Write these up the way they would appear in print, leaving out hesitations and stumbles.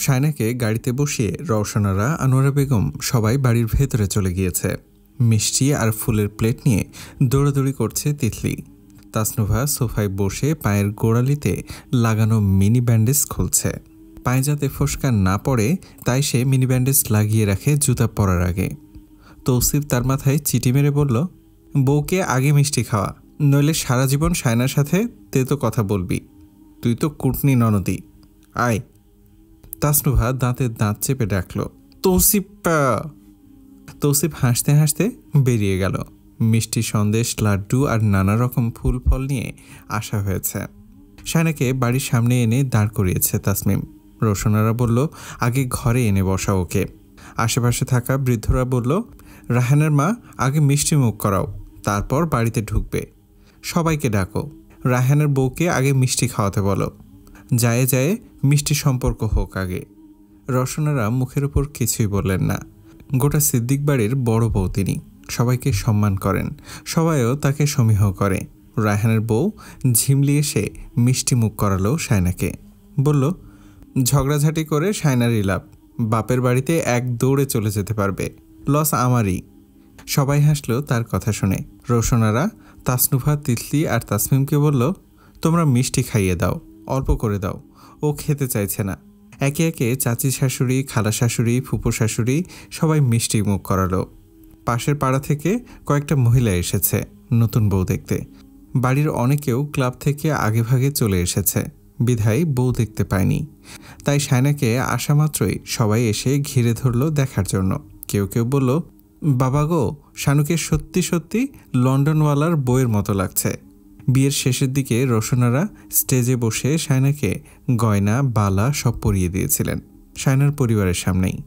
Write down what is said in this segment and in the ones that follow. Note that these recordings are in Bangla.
শায়নাকে গাড়িতে বসিয়ে রওশনারা, আনোয়ারা বেগম সবাই বাড়ির ভেতরে চলে গিয়েছে। মিষ্টি আর ফুলের প্লেট নিয়ে দৌড়াদৌড়ি করছে তিতলি। তাসনুভা সোফায় বসে পায়ের গোড়ালিতে লাগানো মিনি ব্যান্ডেজ খুলছে। পায়ে যাতে ফোসকা না পড়ে তাই সে মিনি ব্যান্ডেজ লাগিয়ে রাখে জুতা পরার আগে। তৌসিফ তার মাথায় চিটি মেরে বলল, বউকে আগে মিষ্টি খাওয়া, নইলে সারা জীবন শায়নার সাথে তেতো কথা বলবি। তুই তো কুটনি ননদি, আয়। তাসনুভা দাঁতে দাঁত চেপে ডাকল, তৌসিফ। তৌসিফ হাসতে হাসতে বেরিয়ে গেল। মিষ্টি, সন্দেশ, লাড্ডু আর নানা রকম ফুল ফল নিয়ে আসা হয়েছে। শায়নাকে বাড়ির সামনে এনে দাঁড় করিয়েছে তাসমিম। রওশনারা বলল, আগে ঘরে এনে বসা ওকে। আশেপাশে থাকা বৃদ্ধরা বলল, রায়হানের মা, আগে মিষ্টি মুখ করাও, তারপর বাড়িতে ঢুকবে। সবাইকে ডাকো, রায়হানের বউকে আগে মিষ্টি খাওয়াতে বলো। যায় যায় মিষ্টি সম্পর্ক হোক আগে। রওশনারা মুখের উপর কিছুই বললেন না। গোটা সিদ্দিক বাড়ির বড় বউ তিনি, সবাইকে সম্মান করেন, সবাইও তাকে সমীহ করে। রায়হানের বউ ঝিমলি এসে মিষ্টি মুখ করালো শায়নাকে। বলল, ঝগড়াঝাটি করে শায়নারই লাভ, বাপের বাড়িতে এক দৌড়ে চলে যেতে পারবে, লস আমারই। সবাই হাসলো তার কথা শুনে। রওশনারা তাসনুভা, তিতলি আর তাসমিমকে বলল, তোমরা মিষ্টি খাইয়ে দাও, অল্প করে দাও, ও খেতে চাইছে না। একে একে চাচি শাশুড়ি, খালা শাশুড়ি, ফুপো শাশুড়ি সবাই মিষ্টি মুখ করালো। পাশের পাড়া থেকে কয়েকটা মহিলা এসেছে নতুন বউ দেখতে। বাড়ির অনেকেও ক্লাব থেকে আগেভাগে চলে এসেছে, বিধায় বউ দেখতে পায়নি। তাই শায়নাকে আসা মাত্রই সবাই এসে ঘিরে ধরল দেখার জন্য। কেউ কেউ বলল, বাবা গো, শানুকে সত্যি সত্যি লন্ডনওয়ালার বউয়ের মতো লাগছে। বিয়ের শেষের দিকে রওশনারা স্টেজে বসে শায়নাকে গয়না, বালা সব পরিয়ে দিয়েছিলেন শায়নার পরিবারের সামনেই।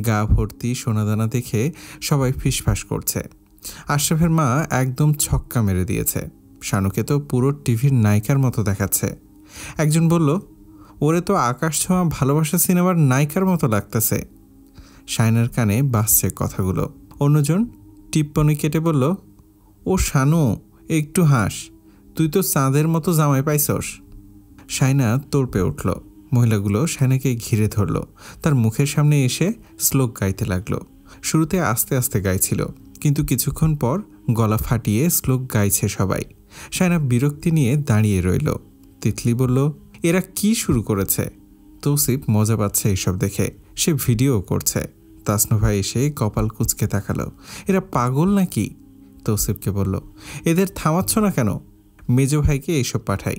গা ভর্তি সোনাদানা দেখে সবাই ফিসফাস করছে। আশরাফের মা একদম ছক্কা মেরে দিয়েছে, শানুকে তো পুরো টিভির নায়িকার মতো দেখাচ্ছে। একজন বলল, ওরে তো আকাশ ছোঁয়া ভালোবাসা সিনেমার নায়িকার মতো লাগতেছে। শায়নার কানে বাজছে কথাগুলো। অন্যজন টিপ্পনি কেটে বলল, ও শানু, একটু হাস, তুই তো চাঁদের মতো জামাই পাইছস। শায়না তোড়পে উঠল। মহিলাগুলো শায়নাকে ঘিরে ধরল। তার মুখের সামনে এসে শ্লোক গাইতে লাগলো। শুরুতে আস্তে আস্তে গাইছিল, কিন্তু কিছুক্ষণ পর গলা ফাটিয়ে শ্লোক গাইছে সবাই। শায়না বিরক্তি নিয়ে দাঁড়িয়ে রইল। তিতলি বলল, এরা কি শুরু করেছে? তৌসিফ মজা পাচ্ছে এইসব দেখে, সে ভিডিও করছে। তাসনুভা এসে কপাল কুঁচকে তাকালো, এরা পাগল নাকি? তৌসিফকে বলল, এদের থামাচ্ছ না কেন? মেজ ভাইকে এইসব পাঠাই।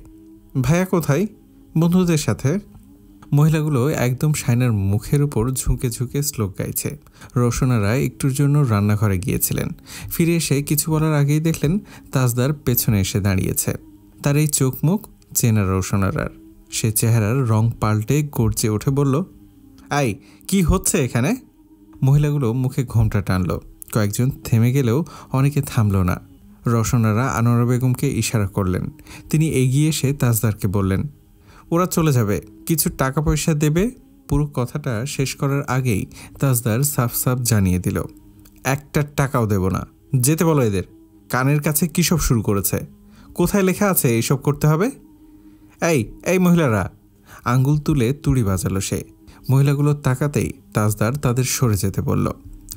ভাইয়া কোথায়? বন্ধুদের সাথে। মহিলাগুলো একদম শায়নার মুখের উপর ঝুঁকে ঝুঁকে শ্লোক গাইছে। রওশনারা একটুর জন্য রান্নাঘরে গিয়েছিলেন। ফিরে এসে কিছু বলার আগেই দেখলেন তাজদার পেছনে এসে দাঁড়িয়েছে। তার এই চোখ মুখ চেনা রওশনারার। সে চেহারার রং পাল্টে গর্জে উঠে বলল, আই, কি হচ্ছে এখানে? মহিলাগুলো মুখে ঘোমটা টানল। কয়েকজন থেমে গেলেও অনেকে থামল না। রওশনারা আনোয়ারা বেগমকে ইশারা করলেন। তিনি এগিয়ে এসে তাজদারকে বললেন, ওরা চলে যাবে, কিছু টাকা পয়সা দেবে। পুরো কথাটা শেষ করার আগেই তাজদার সাফ সাফ জানিয়ে দিল, একটা টাকাও দেব না, যেতে বলো এদের। কানের কাছে কী সব শুরু করেছে? কোথায় লেখা আছে এইসব করতে হবে? এই এই মহিলারা! আঙ্গুল তুলে তুড়ি বাজালো সে। মহিলাগুলো তাকাতেই তাজদার তাদের সরে যেতে বলল।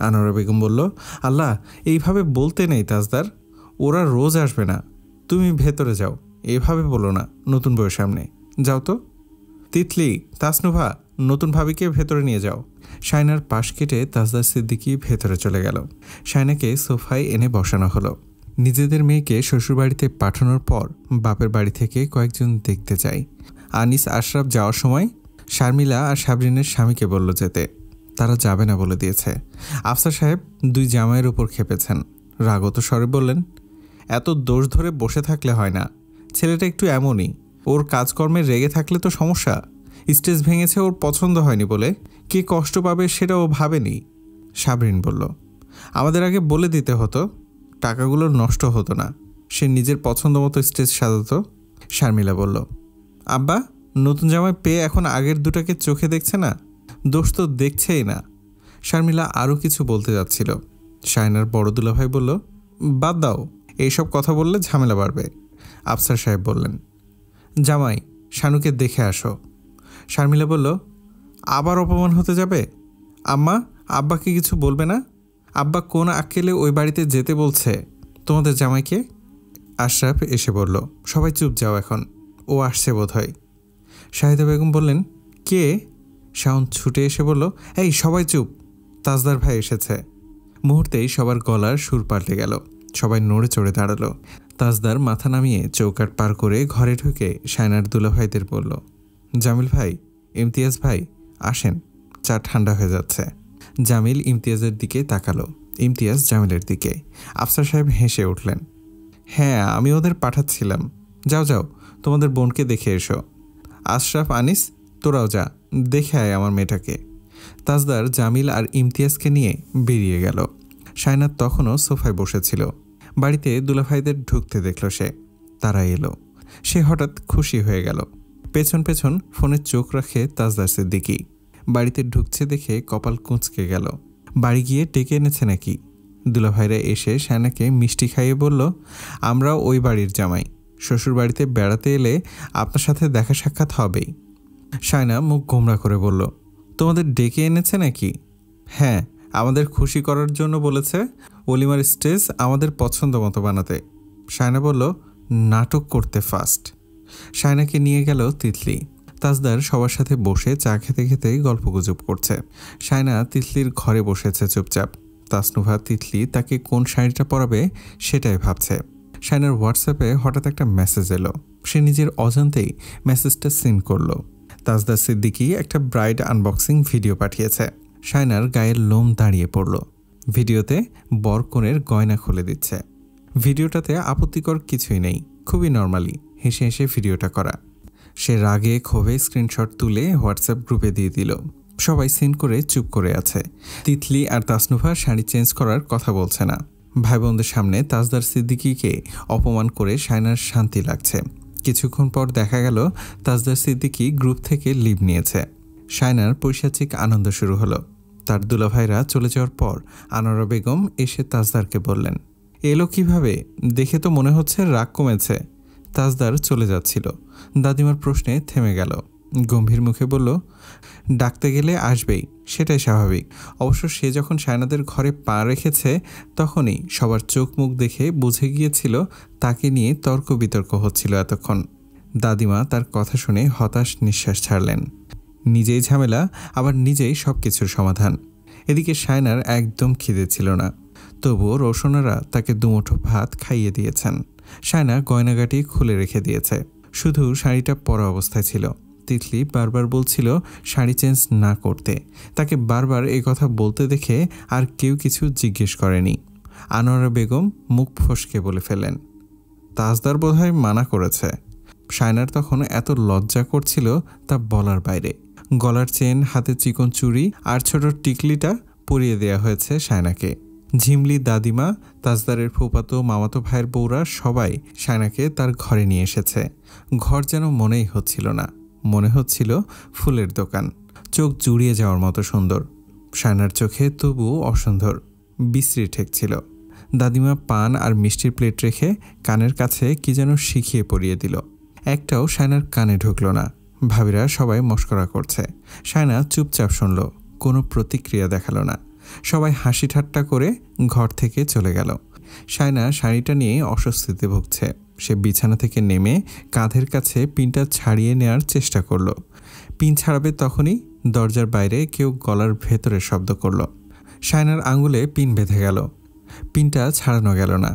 আনোয়ারা বেগম বলল, আল্লাহ, এইভাবে বলতে নেই তাজদার, ওরা রোজ আসবে না, তুমি ভেতরে যাও। এভাবে বলো না নতুন বউয়ের সামনে, যাও তো। তিতলি, তাসনুভা, নতুন ভাবিকে ভেতরে নিয়ে যাও। শায়নার পাশ কেটে তাজদার সিদ্দিকী ভেতরে চলে গেল। শায়নাকে সোফায় এনে বসানো হলো। নিজেদের মেয়েকে শ্বশুরবাড়িতে পাঠানোর পর বাপের বাড়ি থেকে কয়েকজন দেখতে যায়। আনিস, আশরাফ যাওয়ার সময় শারমিলা আর সাবরিনের স্বামীকে বলল যেতে। তারা যাবে না বলে দিয়েছে। আফসার সাহেব দুই জামাইয়ের উপর খেপেছেন। রাগত স্বরে বললেন, এত দোষ ধরে বসে থাকলে হয় না, ছেলেটা একটু এমনই, ওর কাজকর্মে রেগে থাকলে তো সমস্যা। স্টেজ ভেঙেছে ওর পছন্দ হয়নি বলে, কে কষ্ট পাবে সেটা ও ভাবেনি। সাবরিন বলল, আমাদের আগে বলে দিতে হতো, টাকাগুলো নষ্ট হতো না, সে নিজের পছন্দ মতো স্টেজ সাজাতো। শারমিলা বলল, আব্বা, নতুন জামাই পেয়ে এখন আগের দুটাকে চোখে দেখছে না, দোষ তো দেখছেই না। শারমিলা আরও কিছু বলতে যাচ্ছিল। শায়নার বড় দুলাভাই বলল, বাদ দাও, এইসব কথা বললে ঝামেলা বাড়বে। আফসার সাহেব বললেন, জামাই, শানুকে দেখে আসো। শারমিলা বলল, আবার অপমান হতে যাবে? আম্মা, আব্বাকে কিছু বলবে না? আব্বা কোন আক্কেলে ওই বাড়িতে যেতে বলছে তোমাদের জামাইকে? আশরাফ এসে বলল, সবাই চুপ যাও এখন, ও আসছে বোধহয়। শাহিদা বেগম বললেন, কে? শাওন ছুটে এসে বলল, এই সবাই চুপ, তাজদার ভাই এসেছে। মুহূর্তেই সবার গলার সুর পাল্টে গেল, সবাই নড়ে চড়ে দাঁড়ালো। তাজদার মাথা নামিয়ে চৌকাঠ পার করে ঘরে ঢুকে শায়নার দুলাভাইদের বলল, জামিল ভাই, ইমতিয়াজ ভাই, আসেন, চা ঠান্ডা হয়ে যাচ্ছে। জামিল ইমতিয়াজের দিকে তাকালো, ইমতিয়াজ জামিলের দিকে। আফসার সাহেব হেসে উঠলেন, হ্যাঁ আমি ওদের পাঠাচ্ছিলাম, যাও যাও তোমাদের বোনকে দেখে এসো। আশরাফ, আনিস, তোরাও যা, দেখে আয় আমার মেয়েটাকে। তাজদার জামিল আর ইমতিয়াজকে নিয়ে বেরিয়ে গেল। শায়নাত তখনও সোফায় বসেছিল। বাড়িতে দুলাভাইদের ঢুকতে দেখল সে, তারা এলো। সে হঠাৎ খুশি হয়ে গেল, পেছন পেছন ফোনে চোখ রাখে তাজদার সিদ্দিকী। বাড়িতে ঢুকছে দেখে কপাল কুঁচকে গেল। বাড়ি গিয়ে ডেকে এনেছে নাকি? দুলাভাইরা এসে শায়নাকে মিষ্টি খাইয়ে বলল, আমরাও ওই বাড়ির জামাই, শ্বশুর বাড়িতে বেড়াতে এলে আপনার সাথে দেখা সাক্ষাৎ হবেই। শায়না মুখ গোমরা করে বলল, তোমাদের ডেকে এনেছে নাকি? হ্যাঁ, আমাদের খুশি করার জন্য বলেছে অলিমার স্টেজ আমাদের পছন্দ মতো বানাতে। শায়না বলল, নাটক করতে ফার্স্ট। শায়নাকে নিয়ে গেল তিতলি। তাজদার সবার সাথে বসে চা খেতে খেতেই গল্পগুজব করছে। শায়না তিতলির ঘরে বসেছে চুপচাপ। তাসনুভা তিতলি তাকে কোন শাড়িটা পরাবে সেটাই ভাবছে। শায়নার হোয়াটসঅ্যাপে হঠাৎ একটা মেসেজ এলো। সে নিজের অজান্তেই মেসেজটা সিন করলো। তাজদার সিদ্দিকী একটা ব্রাইড আনবক্সিং ভিডিও পাঠিয়েছে। শায়নার গায়ের লোম দাঁড়িয়ে পড়ল। ভিডিওতে বর কনের গয়না খুলে দিচ্ছে। ভিডিওটাতে আপত্তিকর কিছুই নেই, খুবই নর্মালি হেসে হেসে ভিডিওটা করা। সে রাগে ক্ষোভে স্ক্রিনশট তুলে হোয়াটসঅ্যাপ গ্রুপে দিয়ে দিল। সবাই সিন করে চুপ করে আছে। তিতলি আর তাসনুভা শাড়ি চেঞ্জ করার কথা বলছে না। ভাই বোনদের সামনে তাজদার সিদ্দিকীকে অপমান করে শায়নার শান্তি লাগছে। কিছুক্ষণ পর দেখা গেল তাজদার সিদ্দিকী গ্রুপ থেকে লিভ নিয়েছে। শায়নার পৈশাচিক আনন্দ শুরু হলো। তার দুলাভাইরা চলে যাওয়ার পর আনোয়ারা বেগম এসে তাজদারকে বললেন, এলো কিভাবে? দেখে তো মনে হচ্ছে রাগ কমেছে। তাজদার চলে যাচ্ছিল। দাদিমার প্রশ্নে থেমে গেল। গম্ভীর মুখে বলল, ডাকতে গেলে আসবেই, সেটাই স্বাভাবিক। অবশ্য সে যখন শায়নাদের ঘরে পা রেখেছে তখনই সবার চোখ মুখ দেখে বুঝে গিয়েছিল তাকে নিয়ে তর্ক বিতর্ক হচ্ছিল এতক্ষণ। দাদিমা তার কথা শুনে হতাশ নিঃশ্বাস ছাড়লেন। নিজেই ঝামেলা, আবার নিজেই সব কিছুর সমাধান। এদিকে শায়নার একদম খিদে ছিল না, তবুও রোশনারা তাকে দুমুঠো ভাত খাইয়ে দিয়েছেন। শায়না গয়নাগাটি খুলে রেখে দিয়েছে, শুধু শাড়িটা পরা অবস্থায় ছিল। তিতলি বারবার বলছিল শাড়ি চেঞ্জ না করতে। তাকে বারবার এই কথা বলতে দেখে আর কেউ কিছু জিজ্ঞেস করেনি। আনোয়ারা বেগম মুখ ফসকে বলে ফেলেন, তাজদার বোধহয় মানা করেছে। শায়নার তখন এত লজ্জা করছিল তা বলার বাইরে। গলার চেন, হাতে চিকন চুড়ি আর ছোট টিকলিটা পরিয়ে দেয়া হয়েছে শায়নাকে। ঝিমলি, দাদিমা, তাজদারের ফুফাতো মামাতো ভাইয়ের বউরা সবাই শায়নাকে তার ঘরে নিয়ে এসেছে। ঘর যেন মনেই হচ্ছিল না, মনে হচ্ছিল ফুলের দোকান। চোখ জুড়িয়ে যাওয়ার মতো সুন্দর। শায়নার চোখে তবু অসুন্দর, বিশ্রী ঠেকছিল। দাদিমা পান আর মিষ্টির প্লেট রেখে কানের কাছে কি যেন শিখিয়ে পরিয়ে দিল। একটাও শায়নার কানে ঢুকল না। ভাবিরা সবাই মশকরা করছে। শায়না চুপচাপ শুনল, কোনো প্রতিক্রিয়া দেখালো না। সবাই হাসি ঠাট্টা করে ঘর থেকে চলে গেল। শায়না শাড়িটা নিয়ে অস্বস্তিতে ভুগছে। সে বিছানা থেকে নেমে কাঁধের কাছে পিনটা ছাড়িয়ে নেওয়ার চেষ্টা করলো। পিন ছাড়াবে তখনই দরজার বাইরে কেউ গলার ভেতরে শব্দ করল। শায়নার আঙুলে পিন বেঁধে গেল। পিনটা ছাড়ানো গেল না।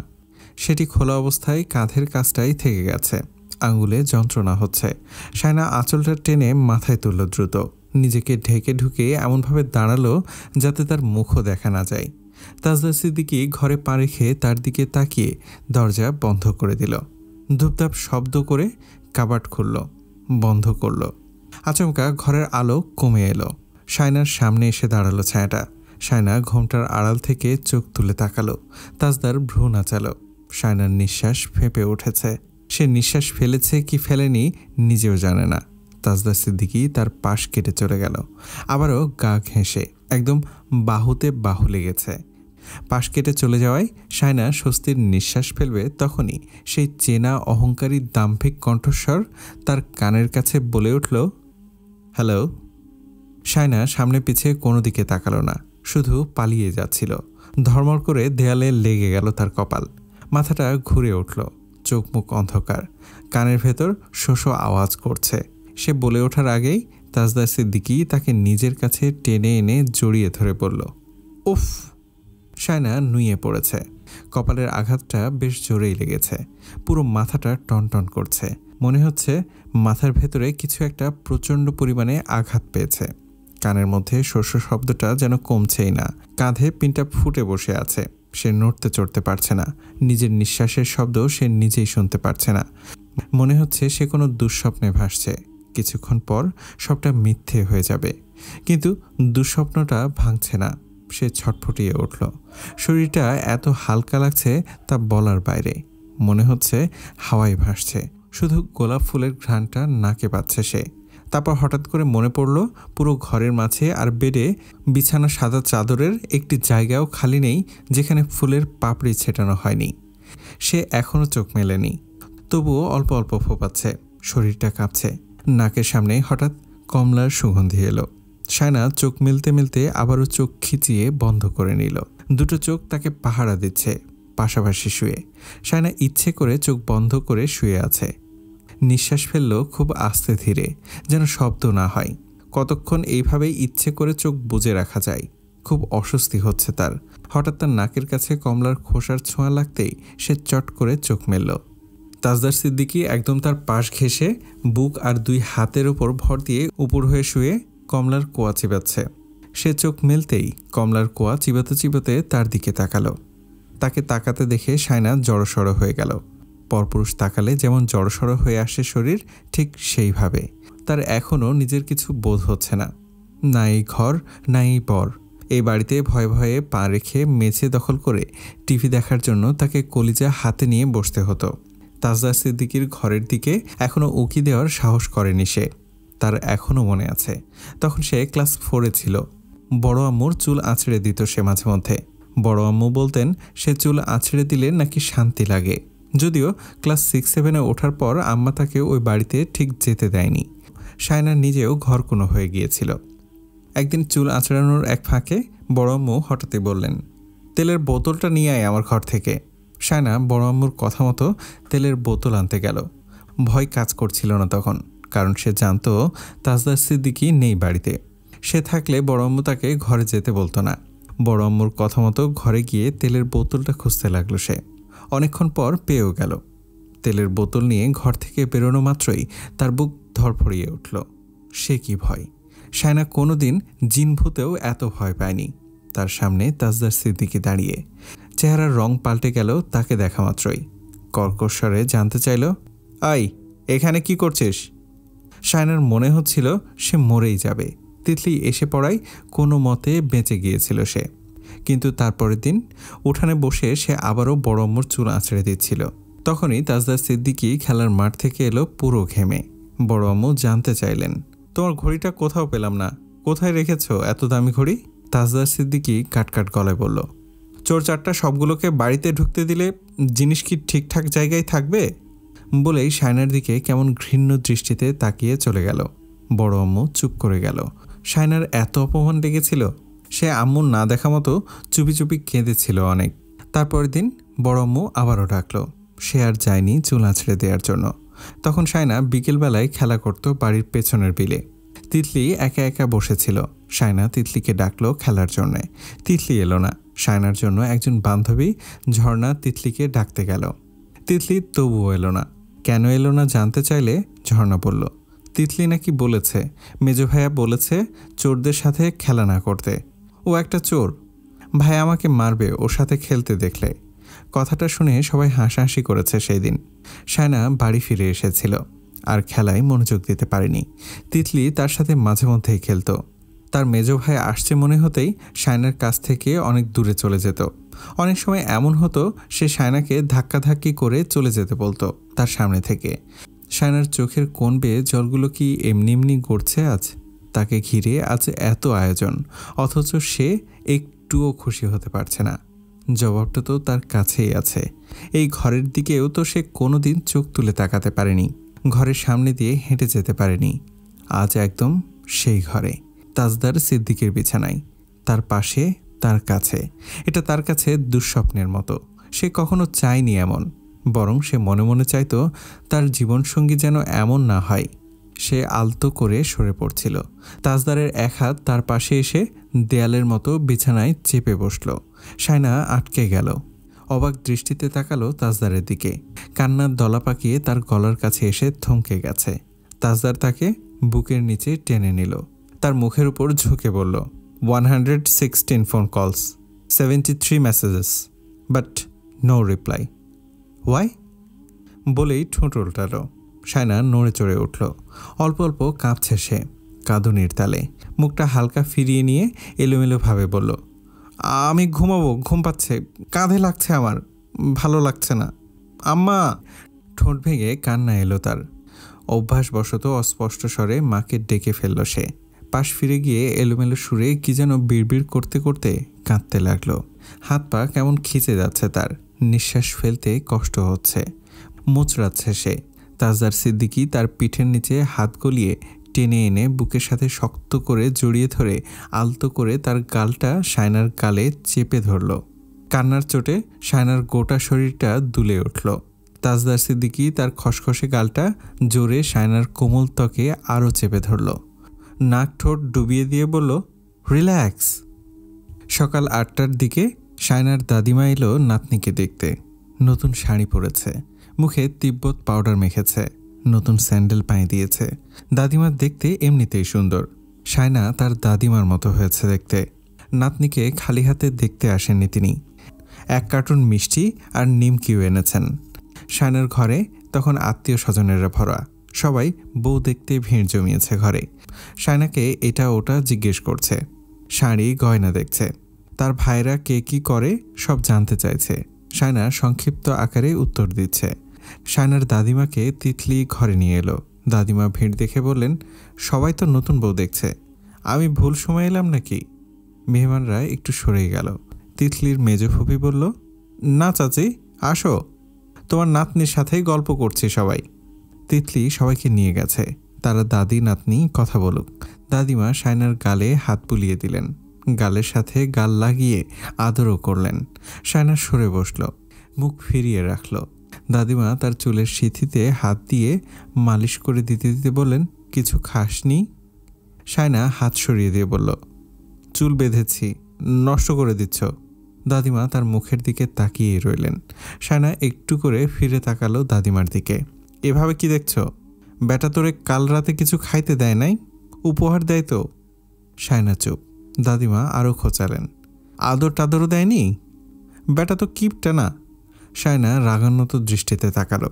সেটি খোলা অবস্থায় কাঁধের কাছটাই থেকে গেছে। আঙুলে যন্ত্রণা হচ্ছে। শায়না আঁচলটা টেনে মাথায় তুলল দ্রুত। নিজেকে ঢেকে ঢুকে এমনভাবে দাঁড়ালো যাতে তার মুখও দেখা না যায়। তাজদার সিদ্দিকী ঘরে পা রেখে তার দিকে তাকিয়ে দরজা বন্ধ করে দিল। ধূপধাপ শব্দ করে কাবাট খুলল, বন্ধ করল। আচমকা ঘরের আলো কমে এলো। শায়নার সামনে এসে দাঁড়ালো ছায়াটা। শায়না ঘোমটার আড়াল থেকে চোখ তুলে তাকালো। তাজদার ভ্রু নাচালো। শায়নার নিঃশ্বাস ফেঁপে উঠেছে। সে নিঃশ্বাস ফেলেছে কি ফেলেনি নিজেও জানে না। তাজদার সিদ্দিকী তার পাশ কেটে চলে গেল। আবারও গা ঘেঁষে একদম বাহুতে বাহু লেগেছে। পাশ কেটে চলে যাওয়ায় শায়না স্বস্তির নিঃশ্বাস ফেলবে তখনই সেই চেনা অহংকারী দাম্ভিক কণ্ঠস্বর তার কানের কাছে বলে উঠল, হ্যালো। শায়না সামনে পিছে কোনো দিকে তাকালো না, শুধু পালিয়ে যাচ্ছিল। ধর্মর করে দেয়ালে লেগে গেল তার কপাল। মাথাটা ঘুরে উঠল, চোখ মুখ অন্ধকার, কানের ভেতর শোষো আওয়াজ করছে। সে বলে ওঠার আগেই তাজদার সিদ্দিকী তাকে নিজের কাছে টেনে এনে জড়িয়ে ধরে বলল, উফ। শায়না নুয়ে পড়েছে। কপালের আঘাতটা বেশ জোরেই লেগেছে। পুরো মাথাটা টনটন করছে। মনে হচ্ছে মাথার ভেতরে কিছু একটা প্রচণ্ড পরিমাণে আঘাত পেয়েছে। কানের মধ্যে শস্য শব্দটা যেন কমছেই না। কাঁধে পিনটা ফুটে বসে আছে। সে নড়তে চড়তে পারছে না। নিজের নিঃশ্বাসের শব্দ সে নিজেই শুনতে পারছে না। মনে হচ্ছে সে কোনো দুঃস্বপ্নে ভাসছে। কিছুক্ষণ পর সবটা মিথ্যে হয়ে যাবে। কিন্তু দুঃস্বপ্নটা ভাঙছে না। সে ছটফটিয়ে উঠল। শরীরটা এত হালকা লাগছে তা বলার বাইরে। মনে হচ্ছে হাওয়ায় ভাসছে। শুধু গোলাপ ফুলের ঘ্রাণটা নাকে পাচ্ছে সে। তারপর হঠাৎ করে মনে পড়ল পুরো ঘরের মাঝে আর বেডে বিছানা সাদা চাদরের একটি জায়গাও খালি নেই যেখানে ফুলের পাপড়ি ছেটানো হয়নি। সে এখনও চোখ মেলেনি, তবুও অল্প অল্প ফোপাচ্ছে, শরীরটা কাঁপছে। নাকের সামনে হঠাৎ কমলার সুগন্ধি এলো। শায়না চোখ মেলতে মেলতে আবারও চোখ খিচিয়ে বন্ধ করে নিল। দুটো চোখ তাকে পাহারা দিচ্ছে, পাশাপাশি শুয়ে। শায়না ইচ্ছে করে চোখ বন্ধ করে শুয়ে আছে। নিঃশ্বাস ফেলল খুব আস্তে ধীরে, যেন শব্দ না হয়। কতক্ষণ এইভাবেই ইচ্ছে করে চোখ বুজে রাখা যায়। খুব অস্বস্তি হচ্ছে তার। হঠাৎ তার নাকের কাছে কমলার খোসার ছোঁয়া লাগতেই সে চট করে চোখ মেলল। তাজদার সিদ্দিকী একদম তার পাশ ঘেঁষে বুক আর দুই হাতের ওপর ভর দিয়ে উপর হয়ে শুয়ে কমলার কোয়া চিবাচ্ছে। সে চোখ মেলতেই কমলার কোয়া চিবাতে চিবাতে তার দিকে তাকালো। তাকে তাকাতে দেখে শায়না জড়সড় হয়ে গেল। পরপুরুষ তাকালে যেমন জড়সড় হয়ে আসে শরীর, ঠিক সেইভাবে। তার এখনও নিজের কিছু বোধ হচ্ছে না। না এই ঘর, না এই পর। এই বাড়িতে ভয়ে ভয়ে পা রেখে মেঝে দখল করে টিভি দেখার জন্য তাকে কলিজা হাতে নিয়ে বসতে হতো। তাজদার সিদ্দিকীর ঘরের দিকে এখনও উকি দেওয়ার সাহস করেনি সে। তার এখনও মনে আছে, তখন সে ক্লাস 4-এ ছিল। বড় আম্মুর চুল আঁচড়ে দিত সে মাঝে মধ্যে। বড় আম্মু বলতেন সে চুল আঁচড়ে দিলে নাকি শান্তি লাগে। যদিও ক্লাস 6-7-এ ওঠার পর আম্মা তাকে ওই বাড়িতে ঠিক যেতে দেয়নি। শায়না নিজেও ঘরকুনো হয়ে গিয়েছিল। একদিন চুল আঁচড়ানোর এক ফাঁকে বড় আম্মু হঠাৎই বললেন, তেলের বোতলটা নিয়ে আয় আমার ঘর থেকে। শায়না বড় আম্মুর কথা মতো তেলের বোতল আনতে গেল। ভয় কাজ করছিল না তখন, কারণ সে জানত তাজদার সিদ্দিকী নেই বাড়িতে। সে থাকলে বড় আম্মু তাকে ঘরে যেতে বলতো না। বড় আম্মুর কথা মতো ঘরে গিয়ে তেলের বোতলটা খুঁজতে লাগলো সে। অনেকক্ষণ পর পেয়েও গেল। তেলের বোতল নিয়ে ঘর থেকে বেরোনো মাত্রই তার বুক ধরফড়িয়ে উঠল। সে কি ভয়! শায়না কোনো দিন জিনভূতেও এত ভয় পায়নি। তার সামনে তাজদার সিদ্দিকী দাঁড়িয়ে। চেহারার রং পাল্টে গেল তাকে দেখা মাত্রই। কর্কশ্বরে জানতে চাইল, আই এখানে কি করছিস? শায়নার মনে হচ্ছিল সে মরেই যাবে। তিতলি এসে পড়ায় কোনো মতে বেঁচে গিয়েছিল সে। কিন্তু তারপরের দিন উঠানে বসে সে আবারও বড় আম্মুর চুল আঁচড়ে দিচ্ছিল। তখনই তাজদার সিদ্দিকী খেলার মাঠ থেকে এলো পুরো ঘেমে। বড় আম্মু জানতে চাইলেন, তোমার ঘড়িটা কোথাও পেলাম না, কোথায় রেখেছ এত দামি ঘড়ি? তাজদার সিদ্দিকী কাটকাট গলায় বলল, চোর চারটা সবগুলোকে বাড়িতে ঢুকতে দিলে জিনিস কি ঠিকঠাক জায়গায় থাকবে? বলেই শায়নার দিকে কেমন ঘৃণ্য দৃষ্টিতে তাকিয়ে চলে গেল। বড় আম্মু চুপ করে গেল। শায়নার এত অপমান লেগেছিল। সে আম্মুর না দেখা মতো চুপি চুপি কেঁদেছিল অনেক। তারপরের দিন বড় আম্মু আবারও ডাকলো। সে আর যায়নি চুল আঁচড়ে দেওয়ার জন্য। তখন শায়না বিকেলবেলায় খেলা করত বাড়ির পেছনের বিলে। তিতলি একা একা বসেছিল। শায়না তিতলিকে ডাকলো খেলার জন্যে। তিতলি এলো না। শায়নার জন্য একজন বান্ধবী ঝর্ণা তিতলিকে ডাকতে গেল। তিতলি তবুও এলো না। কেন এলো না জানতে চাইলে ঝর্ণা বলল, তিতলি নাকি বলেছে মেজো ভাইয়া বলেছে চোরদের সাথে খেলা না করতে। ও একটা চোর, ভাইয়া আমাকে মারবে ওর সাথে খেলতে দেখলে। কথাটা শুনে সবাই হাসাহাসি করেছে সেই দিন। শায়না বাড়ি ফিরে এসেছিল আর খেলায় মনোযোগ দিতে পারেনি। তিতলি তার সাথে মাঝে মধ্যেই খেলতো। তার মেজো ভাই আসছে মনে হতেই শায়নার কাছ থেকে অনেক দূরে চলে যেত। অনেক সময় এমন হতো সে শায়নাকে ধাক্কাধাক্কি করে চলে যেতে বলতো তার সামনে থেকে। শায়নার চোখের কোণ বেয়ে জলগুলো কি এমনি এমনি গড়ছে আজ? তাকে ঘিরে আজ এত আয়োজন, অথচ সে একটুও খুশি হতে পারছে না। জবাবটা তো তার কাছেই আছে। এই ঘরের দিকেও তো সে কোনোদিন চোখ তুলে তাকাতে পারেনি। ঘরের সামনে দিয়ে হেঁটে যেতে পারেনি। আজ একদম সেই ঘরে। তাজদার সিদ্দিকের বিছানায়, তার পাশে, তার কাছে। এটা তার কাছে দুঃস্বপ্নের মতো। সে কখনো চায়নি এমন, বরং সে মনে মনে চাইতো তার জীবনসঙ্গী যেন এমন না হয়। সে আলতো করে সরে পড়ছিল। তাজদারের এক হাত তার পাশে এসে দেয়ালের মতো বিছানায় চেপে বসল। শায়না আটকে গেল, অবাক দৃষ্টিতে তাকালো তাজদারের দিকে। কান্নার দলা পাকিয়ে তার গলার কাছে এসে থমকে গেছে। তাজদার তাকে বুকের নিচে টেনে নিল, তার মুখের উপর ঝুঁকে বলল, 116 phone calls, 73 messages, but no reply. Why? বলেই ঠোঁট উল্টালো। শায়না নড়ে চড়ে উঠল। অল্প অল্প কাঁপছে সে, কাঁদুনির তালে। মুখটা হালকা ফিরিয়ে নিয়ে এলোমেলোভাবে বলল, আমি ঘুমাবো, ঘুম পাচ্ছে, কাঁধে লাগছে আমার, ভালো লাগছে না আম্মা। ঠোঁট ভেঙে কান্না এলো তার। অভ্যাসবশত অস্পষ্ট স্বরে মাকে ডেকে ফেলল সে। পাশ ফিরে গিয়ে এলোমেলো সুরে কি যেন বিড়বিড় করতে করতে কাঁদতে লাগলো। হাত পা কেমন খিচে যাচ্ছে তার, নিঃশ্বাস ফেলতে কষ্ট হচ্ছে। মোচড়াচ্ছে সে। তাজদার সিদ্দিকী তার পিঠের নিচে হাত গলিয়ে টেনে এনে বুকের সাথে শক্ত করে জড়িয়ে ধরে আলতো করে তার গালটা শায়নার গালে চেপে ধরল। কান্নার চোটে শায়নার গোটা শরীরটা দুলে উঠল। তাজদার সিদ্দিকী তার খসখসে গালটা জোরে শায়নার কোমল ত্বকে আরও চেপে ধরল। নাক ঠোঁট ডুবিয়ে দিয়ে বলল, রিল্যাক্স। সকাল 8টার দিকে শায়নার দাদিমা এলো নাতনিকে দেখতে। নতুন শাড়ি পরেছে, মুখে তিব্বত পাউডার মেখেছে, নতুন স্যান্ডেল পায়ে দিয়েছে। দাদিমা দেখতে এমনিতেই সুন্দর। শায়না তার দাদিমার মতো হয়েছে দেখতে। নাতনিকে খালি হাতে দেখতে আসেননি তিনি। 1 কার্টুন মিষ্টি আর নিমকিও এনেছেন। শায়নার ঘরে তখন আত্মীয় স্বজনেরা ভরা। সবাই বউ দেখতে ভিড় জমিয়েছে ঘরে। শায়নাকে এটা ওটা জিজ্ঞেস করছে, শাড়ি গয়না দেখছে। তার ভাইরা কে কি করে সব জানতে চাইছে। শায়না সংক্ষিপ্ত আকারে উত্তর দিচ্ছে। শায়নার দাদিমাকে তিতলি ঘরে নিয়ে এলো। দাদিমা ভিড় দেখে বললেন, সবাই তো নতুন বউ দেখছে, আমি ভুল সময় এলাম নাকি? মেহমানরা একটু সরে গেল। তিতলির মেজ ফুপি বলল, না চাচি, আসো, তোমার নাতনির সাথেই গল্প করছি সবাই। তিতলি সবাইকে নিয়ে গেছে, তারা দাদি নাতনি কথা বলুক। দাদিমা শায়নার গালে হাত বুলিয়ে দিলেন, গালের সাথে গাল লাগিয়ে আদরও করলেন। শায়না সরে বসল, মুখ ফিরিয়ে রাখল। দাদিমা তার চুলের সিথিতে হাত দিয়ে মালিশ করে দিতে দিতে বললেন, কিছু খাসনি? শায়না হাত সরিয়ে দিয়ে বলল, চুল বেঁধেছি, নষ্ট করে দিচ্ছ। দাদিমা তার মুখের দিকে তাকিয়ে রইলেন। শায়না একটু করে ফিরে তাকালো দাদিমার দিকে। এভাবে কি দেখছ? বেটা তোরে কাল রাতে কিছু খাইতে দেয় নাই? উপহার দেয় তো? শায়না চুপ। দাদিমা আরও খোঁচালেন, আদর টাদরও দেয়নি? বেটা তো কিপটা না। শায়না রাগান্বিত দৃষ্টিতে তাকালো।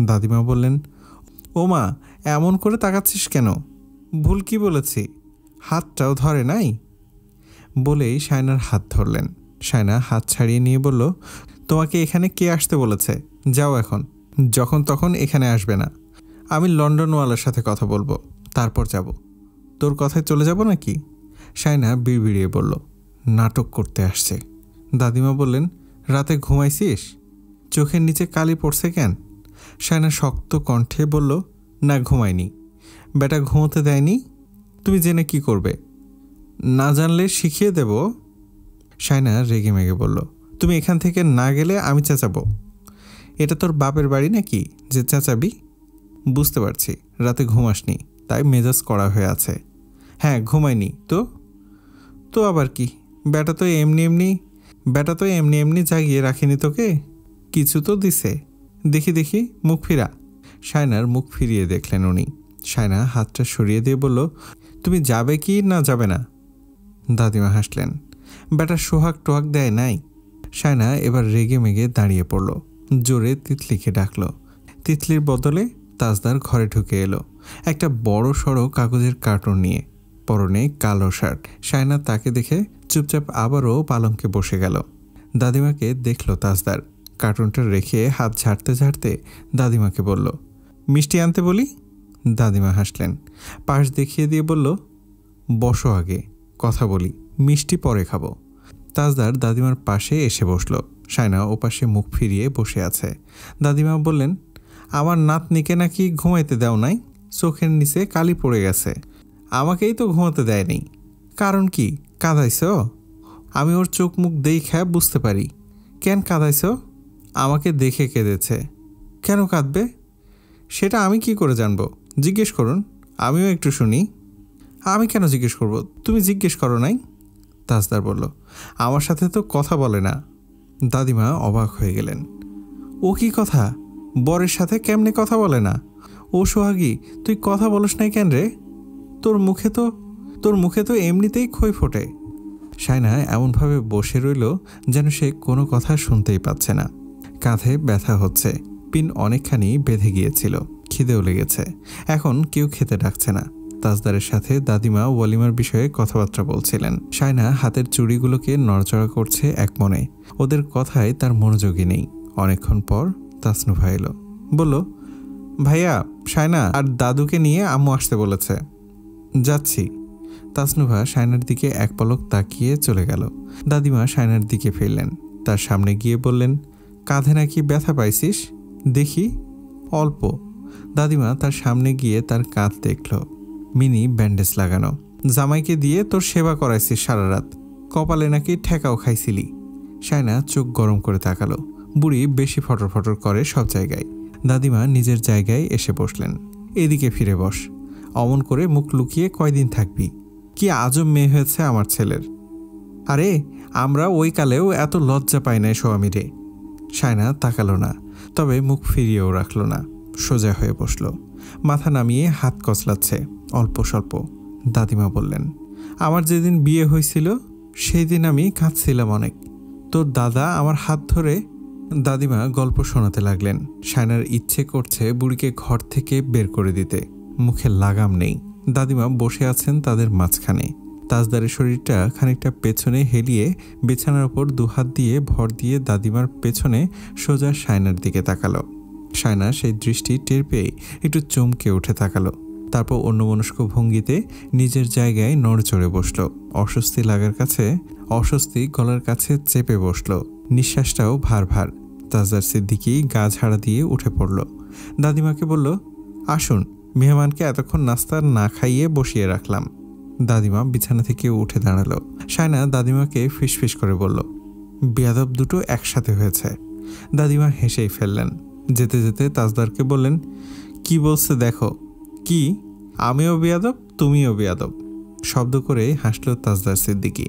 দাদিমা বললেন, ও মা, এমন করে তাকাচ্ছিস কেন? ভুল কি বলেছি? হাতটাও ধরে নাই? বলেই শায়নার হাত ধরলেন। শায়না হাত ছাড়িয়ে নিয়ে বলল, তোমাকে এখানে কে আসতে বলেছে? যাও এখন, যখন তখন এখানে আসবে না। আমি লন্ডনওয়ালার সাথে কথা বলবো, তারপর যাব। তোর কথায় চলে যাব নাকি? শায়না বিড়বিড়িয়ে বলল, নাটক করতে আসছে। দাদিমা বললেন, রাতে ঘুমাইছিস? চোখের নিচে কালি পড়ছে কেন? শায়না শক্ত কণ্ঠে বলল, না ঘুমাইনি। বেটা ঘুমোতে দেয়নি? তুমি জেনে কি করবে? না জানলে শিখিয়ে দেব। শায়না রেগে মেগে বলল, তুমি এখান থেকে না গেলে আমি চেঁচাবো। এটা তোর বাপের বাড়ি নাকি যে চেঁচাবি? বুঝতে পারছি রাতে ঘুমাসনি, তাই মেজাজ কড়া হয়ে আছে। হ্যাঁ ঘুমাইনি তো? তো আবার কি, বেটা তো এমনি এমনি জাগিয়ে রাখিনি তোকে, কিছু তো দিছে। দেখি দেখি, মুখ ফিরা। শায়নার মুখ ফিরিয়ে দেখলেন উনি। শায়না হাতটা সরিয়ে দিয়ে বলল, তুমি যাবে কি না যাবে না? দাদিমা হাসলেন, বেটা সোহাগ টোহাগ দেয় নাই। শায়না এবার রেগে মেগে দাঁড়িয়ে পড়ল, জোরে তিতলিকে ডাকল। তিতলির বদলে তাজদার ঘরে ঢুকে এলো, একটা বড় সড়ো কাগজের কার্টুন নিয়ে, পরনে কালো শার্ট। শায়না তাকে দেখে চুপচাপ আবারও পালঙ্কে বসে গেল। দাদিমাকে দেখল তাজদার। কার্টুনটা রেখে হাত ঝাড়তে ঝাড়তে দাদিমাকে বলল, মিষ্টি আনতে বলি? দাদিমা হাসলেন, পাশ দেখিয়ে দিয়ে বলল, বসো আগে কথা বলি, মিষ্টি পরে খাবো। তাজদার দাদিমার পাশে এসে বসল। শায়না ওপাশে মুখ ফিরিয়ে বসে আছে। দাদিমা বললেন, আমার নাতনিকে নাকি ঘুমাইতে দাও নাই, চোখের নিচে কালি পড়ে গেছে। আমাকেই তো ঘুমাতে দেয়নি। কারণ কি? কাঁদাইছ? আমি ওর চোখ মুখ দেখা বুঝতে পারি। কেন কাঁদাইছ? আমাকে দেখে কেঁদেছে। কেন কাঁদবে? সেটা আমি কি করে জানবো? জিজ্ঞেস করুন, আমিও একটু শুনি। আমি কেন জিজ্ঞেস করব? তুমি জিজ্ঞেস করো নাই? তাজদার বলল, আমার সাথে তো কথা বলে না। দাদিমা অবাক হয়ে গেলেন। ও কি কথা? বরের সাথে কেমনে কথা বলে না? ও সোহাগী, তুই কথা বলস নাই কেন রে? তোর মুখে তো এমনিতেই খই ফোটে। শায়না এমনভাবে বসে রইল যেন সে কোনো কথা শুনতেই পাচ্ছে না। কাঁধে ব্যথা হচ্ছে, পিন অনেকখানি বেঁধে গিয়েছিল, খিদেও লেগেছে। এখন কেউ খেতে ডাকছে না। তাজদারের সাথে দাদিমা ওয়ালিমার বিষয়ে কথাবার্তা বলছিলেন। শায়না হাতের চুড়িগুলোকে নড়চড়া করছে এক মনে। ওদের কথায় তার মনোযোগী নেই। অনেকক্ষণ পর তাসনুভা এলো, বলল, ভাইয়া, শায়না আর দাদুকে নিয়ে আম্মু আসতে বলেছে। যাচ্ছি। তাসনুভা শায়নার দিকে এক পলক তাকিয়ে চলে গেল। দাদিমা শায়নার দিকে ফিরলেন, তার সামনে গিয়ে বললেন, কাঁধে নাকি ব্যথা পাইছিস? দেখি। অল্প। দাদিমা তার সামনে গিয়ে তার কাঁধ দেখল, মিনি ব্যান্ডেজ লাগানো। জামাইকে দিয়ে তোর সেবা করাইছিস সারা রাত, কপালে নাকি ঠেকাও খাইছিলি। শায়না চোখ গরম করে তাকালো। বুড়ি বেশি ফটর ফটর করে সব জায়গায়। দাদিমা নিজের জায়গায় এসে বসলেন। এদিকে ফিরে বস। অমন করে মুখ লুকিয়ে কয়দিন থাকবি? কি আজব মেয়ে হয়েছে আমার ছেলের। আরে আমরা ওই কালেও এত লজ্জা পাই নাই স্বামীরে। শায়না তাকালো না, তবে মুখ ফিরিয়েও রাখল না। সোজা হয়ে বসল, মাথা নামিয়ে হাত কচলাচ্ছে অল্প স্বল্প। দাদিমা বললেন, আমার যেদিন বিয়ে হয়েছিল সেই দিন আমি কাঁদছিলাম অনেক। তোর দাদা আমার হাত ধরে। দাদিমা গল্প শোনাতে লাগলেন। শায়নার ইচ্ছে করছে বুড়িকে ঘর থেকে বের করে দিতে, মুখে লাগাম নেই। দাদিমা বসে আছেন তাদের মাঝখানে। তাজদারের শরীরটা খানিকটা পেছনে হেলিয়ে বিছানার ওপর দুহাত দিয়ে ভর দিয়ে দাদিমার পেছনে সোজা শায়নার দিকে তাকালো। শায়না সেই দৃষ্টি টের পেয়ে একটু চমকে উঠে তাকালো। তারপর অন্যমনস্ক ভঙ্গিতে নিজের জায়গায় নড়চড়ে বসল। অস্বস্তি লাগার কাছে অস্বস্তি গলার কাছে চেপে বসল। নিঃশ্বাসটাও ভার ভার। তাজদার সিদ্দিকী গা ঝাড়া দিয়ে উঠে পড়ল। দাদিমাকে বলল, আসুন, মেহমানকে এতক্ষণ নাস্তা না খাইয়ে বসিয়ে রাখলাম। দাদিমা বিছানা থেকে উঠে দাঁড়ালো। শায়না দাদিমাকে ফিসফিস করে বলল, বেয়াদব দুটো একসাথে হয়েছে। দাদিমা হেসেই ফেললেন। যেতে যেতে তাজদারকে বললেন, কি বলছে দেখো। কি? আমিও বেয়াদব, তুমিও বেয়াদব। শব্দ করে হাসল তাজদার সিদ্দিকী।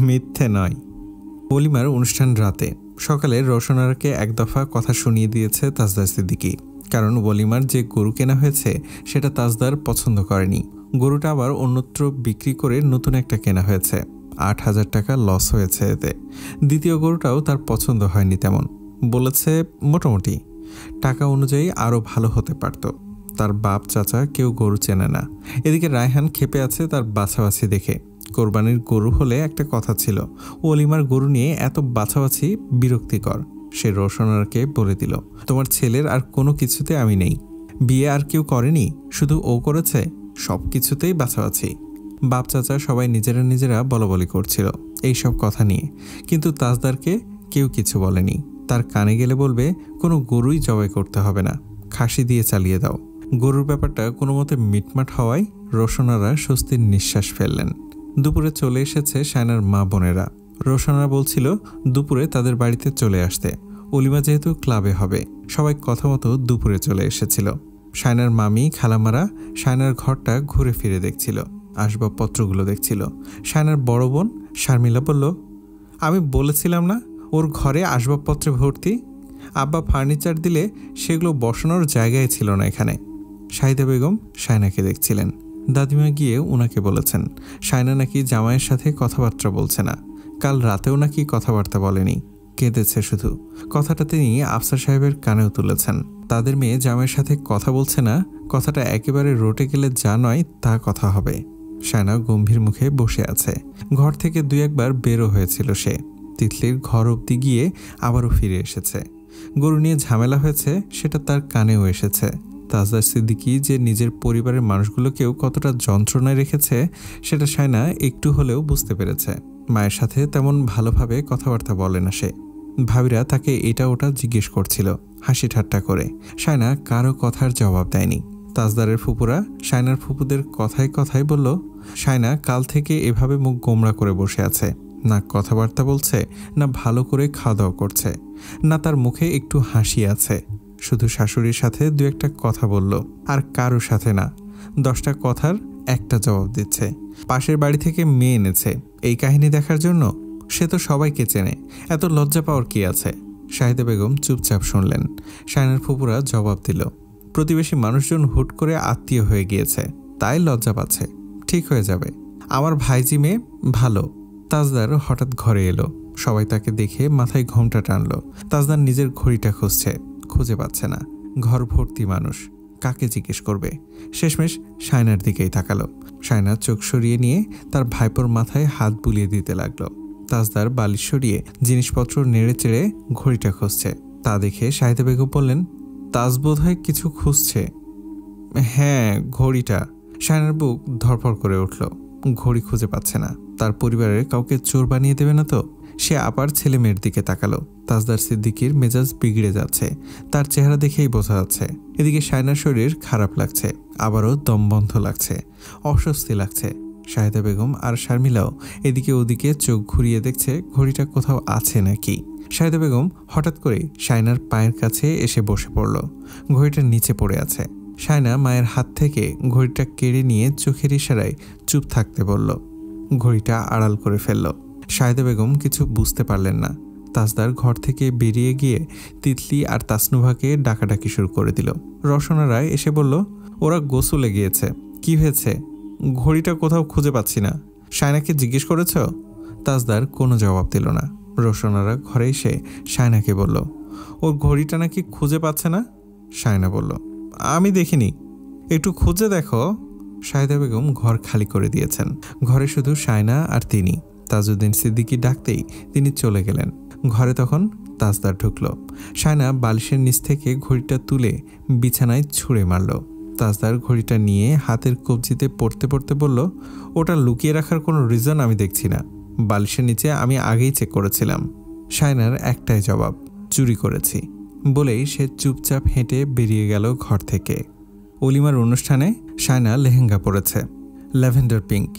মিথ্যে নয়। ওলিমার অনুষ্ঠান রাতে। সকালে রওশনারাকে এক দফা কথা শুনিয়ে দিয়েছে তাজদার সিদ্দিকী। কারণ ওলিমার যে গরু কেনা হয়েছে সেটা তাজদার পছন্দ করেনি। গরুটা আবার অন্যত্র বিক্রি করে নতুন একটা কেনা হয়েছে। 8,000 টাকা লস হয়েছে এতে। দ্বিতীয় গরুটাও তার পছন্দ হয়নি তেমন। বলেছে মোটামুটি, টাকা অনুযায়ী আরও ভালো হতে পারত। তার বাপ চাচা কেউ গরু চেনে না। এদিকে রায়হান ক্ষেপে আছে তার বাছাবাছি দেখে। কোরবানির গরু হলে একটা কথা ছিল, ওলিমার গরু নিয়ে এত বাছাবাছি বিরক্তিকর। সে রওশনারাকে বলে দিল, তোমার ছেলের আর কোনো কিছুতে আমি নেই। বিয়ে আর কেউ করেনি, শুধু ও করেছে। সব কিছুতেই বাছাবাছি। বাপ চাচা সবাই নিজেরা বলাবলি করছিল এইসব কথা নিয়ে, কিন্তু তাজদারকে কেউ কিছু বলেনি। তার কানে গেলে বলবে কোনো গরুই জবাই করতে হবে না, খাসি দিয়ে চালিয়ে দাও। গরুর ব্যাপারটা কোনো মতে মিটমাট হওয়ায় রওশনারা স্বস্তির নিঃশ্বাস ফেললেন। দুপুরে চলে এসেছে শায়নার মা বোনেরা। রওশনারা বলছিল দুপুরে তাদের বাড়িতে চলে আসতে। ওলিমা যেহেতু ক্লাবে হবে, সবাই কথা মতো দুপুরে চলে এসেছিল। শায়নার মামি খালামারা শায়নার ঘরটা ঘুরে ফিরে দেখছিল, আসবাবপত্রগুলো দেখছিল। শায়নার বড় বোন শারমিলা বলল, আমি বলেছিলাম না ওর ঘরে আসবাবপত্রে ভর্তি। আব্বা ফার্নিচার দিলে সেগুলো বসানোর জায়গায় ছিল না এখানে। শাহিদা বেগম শায়নাকে দেখছিলেন। দাদিমা গিয়ে ওনাকে বলেছেন শায়না নাকি জামাইয়ের সাথে কথাবার্তা বলছে না। কাল রাতেও নাকি কথাবার্তা বলেনি, কেঁদেছে শুধু। কথাটা তিনি আফসার সাহেবের কানেও তুলেছেন। তাদের মেয়ে জামাইয়ের সাথে কথা বলছে না, কথাটা একেবারে রটে গেলে যা নয় তা কথা হবে। শায়না গম্ভীর মুখে বসে আছে। ঘর থেকে 2-1 বার বেরো হয়েছিল সে। তিতলির ঘর অবধি গিয়ে আবারও ফিরে এসেছে। গরু নিয়ে ঝামেলা হয়েছে সেটা তার কানেও এসেছে। তাজদার সিদ্দিকী যে নিজের পরিবারের মানুষগুলোকেও কতটা যন্ত্রণায় রেখেছে সেটা শায়না একটু হলেও বুঝতে পেরেছে। মায়ের সাথে তেমন ভালোভাবে কথাবার্তা বলে না সে। ভাবিরা তাকে এটা ওটা জিজ্ঞেস করছিল হাসি ঠাট্টা করে। শায়না কারো কথার জবাব দেয়নি। তাজদারের ফুপুরা শায়নার ফুপুদের কথায় কথায় বলল, শায়না কাল থেকে এভাবে মুখ গোমড়া করে বসে আছে, না কথাবার্তা বলছে, না ভালো করে খাওয়া দাওয়া করছে, না তার মুখে একটু হাসি আছে। শুধু শাশুড়ির সাথে দু একটা কথা বলল, আর কারো সাথে না। 10টা কথার একটা জবাব দিচ্ছে। পাশের বাড়ি থেকে মেয়ে এনেছে এই কাহিনী দেখার জন্য। সে তো সবাইকে চেনে, এত লজ্জা পাওয়ার কি আছে? শাহিদা বেগম চুপচাপ শুনলেন। শায়নার ফুপুরা জবাব দিল, প্রতিবেশী মানুষজন হুট করে আত্মীয় হয়ে গিয়েছে, তাই লজ্জা পাচ্ছে। ঠিক হয়ে যাবে। আমার ভাইজি মেয়ে ভালো। তাজদার হঠাৎ ঘরে এলো। সবাই তাকে দেখে মাথায় ঘোমটা টানলো। তাজদার নিজের ঘড়িটা খুঁজে পাচ্ছে না। ঘর ভর্তি মানুষ, কাকে জিজ্ঞেস করবে? শেষমেশ শায়নার দিকেই তাকালো। শায়না চোখ সরিয়ে নিয়ে তার ভাইপোর মাথায় হাত বুলিয়ে দিতে লাগলো। তাজদার বালিশ সরিয়ে জিনিসপত্র নেড়ে চেড়ে ঘড়িটা খুঁজছে। তা দেখে শাহিদা বেগম বললেন, তাজ বোধহয় কিছু খুঁজছে। হ্যাঁ, ঘড়িটা। শায়নার বুক ধড়ফড় করে উঠল। ঘড়ি খুঁজে পাচ্ছে না। তার পরিবারের কাউকে চোর বানিয়ে দেবে না তো? সে আবার ছেলে মেয়ের দিকে তাকালো। তাজদার সিদ্দিকীর মেজাজ বিগড়ে যাচ্ছে, তার চেহারা দেখেই বোঝা যাচ্ছে। এদিকে শায়নার শরীর খারাপ লাগছে, আবারও দম বন্ধ লাগছে, অস্বস্তি লাগছে। শাহিদা বেগম আর শারমিলাও এদিকে ওদিকে চোখ ঘুরিয়ে দেখছে ঘড়িটা কোথাও আছে নাকি। শাহিদা বেগম হঠাৎ করে শায়নার পায়ের কাছে এসে বসে পড়ল। ঘড়িটা নিচে পড়ে আছে। শায়না মায়ের হাত থেকে ঘড়িটা কেড়ে নিয়ে চোখের ইশারায় চুপ থাকতে বলল। ঘড়িটা আড়াল করে ফেলল। শাহিদা বেগম কিছু বুঝতে পারলেন না। তাজদার ঘর থেকে বেরিয়ে গিয়ে তিতলি আর তাসনুভাকে ডাকাডাকি শুরু করে দিল। রওশনা রায় এসে বলল, ওরা গোসলে গিয়েছে। কি হয়েছে? ঘড়িটা কোথাও খুঁজে পাচ্ছি না। শায়নাকে জিজ্ঞেস করেছ? তাজদার কোনো জবাব দিল না। রওশনারা ঘরে এসে শায়নাকে বলল, ওর ঘড়িটা নাকি খুঁজে পাচ্ছে না। শায়না বলল, আমি দেখিনি, একটু খুঁজে দেখো। শাহিদা বেগম ঘর খালি করে দিয়েছেন। ঘরে শুধু শায়না আর তিনি। তাজউদ্দিন সিদ্দিকী ডাকতেই তিনি চলে গেলেন। ঘরে তখন তাজদার ঢুকলো। শায়না বালিশের নিচ থেকে ঘড়িটা তুলে বিছানায় ছুঁড়ে মারল। তাজদার ঘড়িটা নিয়ে হাতের কবজিতে পড়তে পড়তে বলল, ওটা লুকিয়ে রাখার কোনো রিজন আমি দেখছি না। বালিশের নিচে আমি আগেই চেক করেছিলাম। শায়নার একটাই জবাব, চুরি করেছি। বলেই সে চুপচাপ হেঁটে বেরিয়ে গেল ঘর থেকে। অলিমার অনুষ্ঠানে শায়না লেহেঙ্গা পরেছে, ল্যাভেন্ডার পিঙ্ক।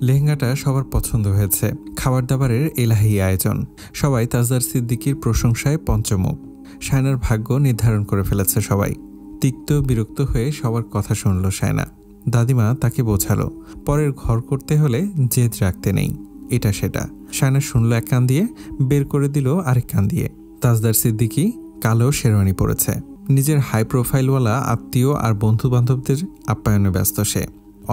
লেহেঙ্গাটা সবার পছন্দ হয়েছে। খাবার দাবারের এলাহি আয়োজন। সবাই তাজদার সিদ্দিকীর প্রশংসায় পঞ্চমুখ। শায়নার ভাগ্য নির্ধারণ করে ফেলেছে সবাই। তিক্ত বিরক্ত হয়ে সবার কথা শুনল শায়না। দাদিমা তাকে বোঝালো, পরের ঘর করতে হলে জেদ রাখতে নেই, এটা সেটা। শায়না শুনল এক কান দিয়ে, বের করে দিল আরেক কান দিয়ে। তাজদার সিদ্দিকী কালো শেরওয়ানি পরেছে। নিজের হাই প্রোফাইলওয়ালা আত্মীয় আর বন্ধু বান্ধবদের আপ্যায়নে ব্যস্ত সে।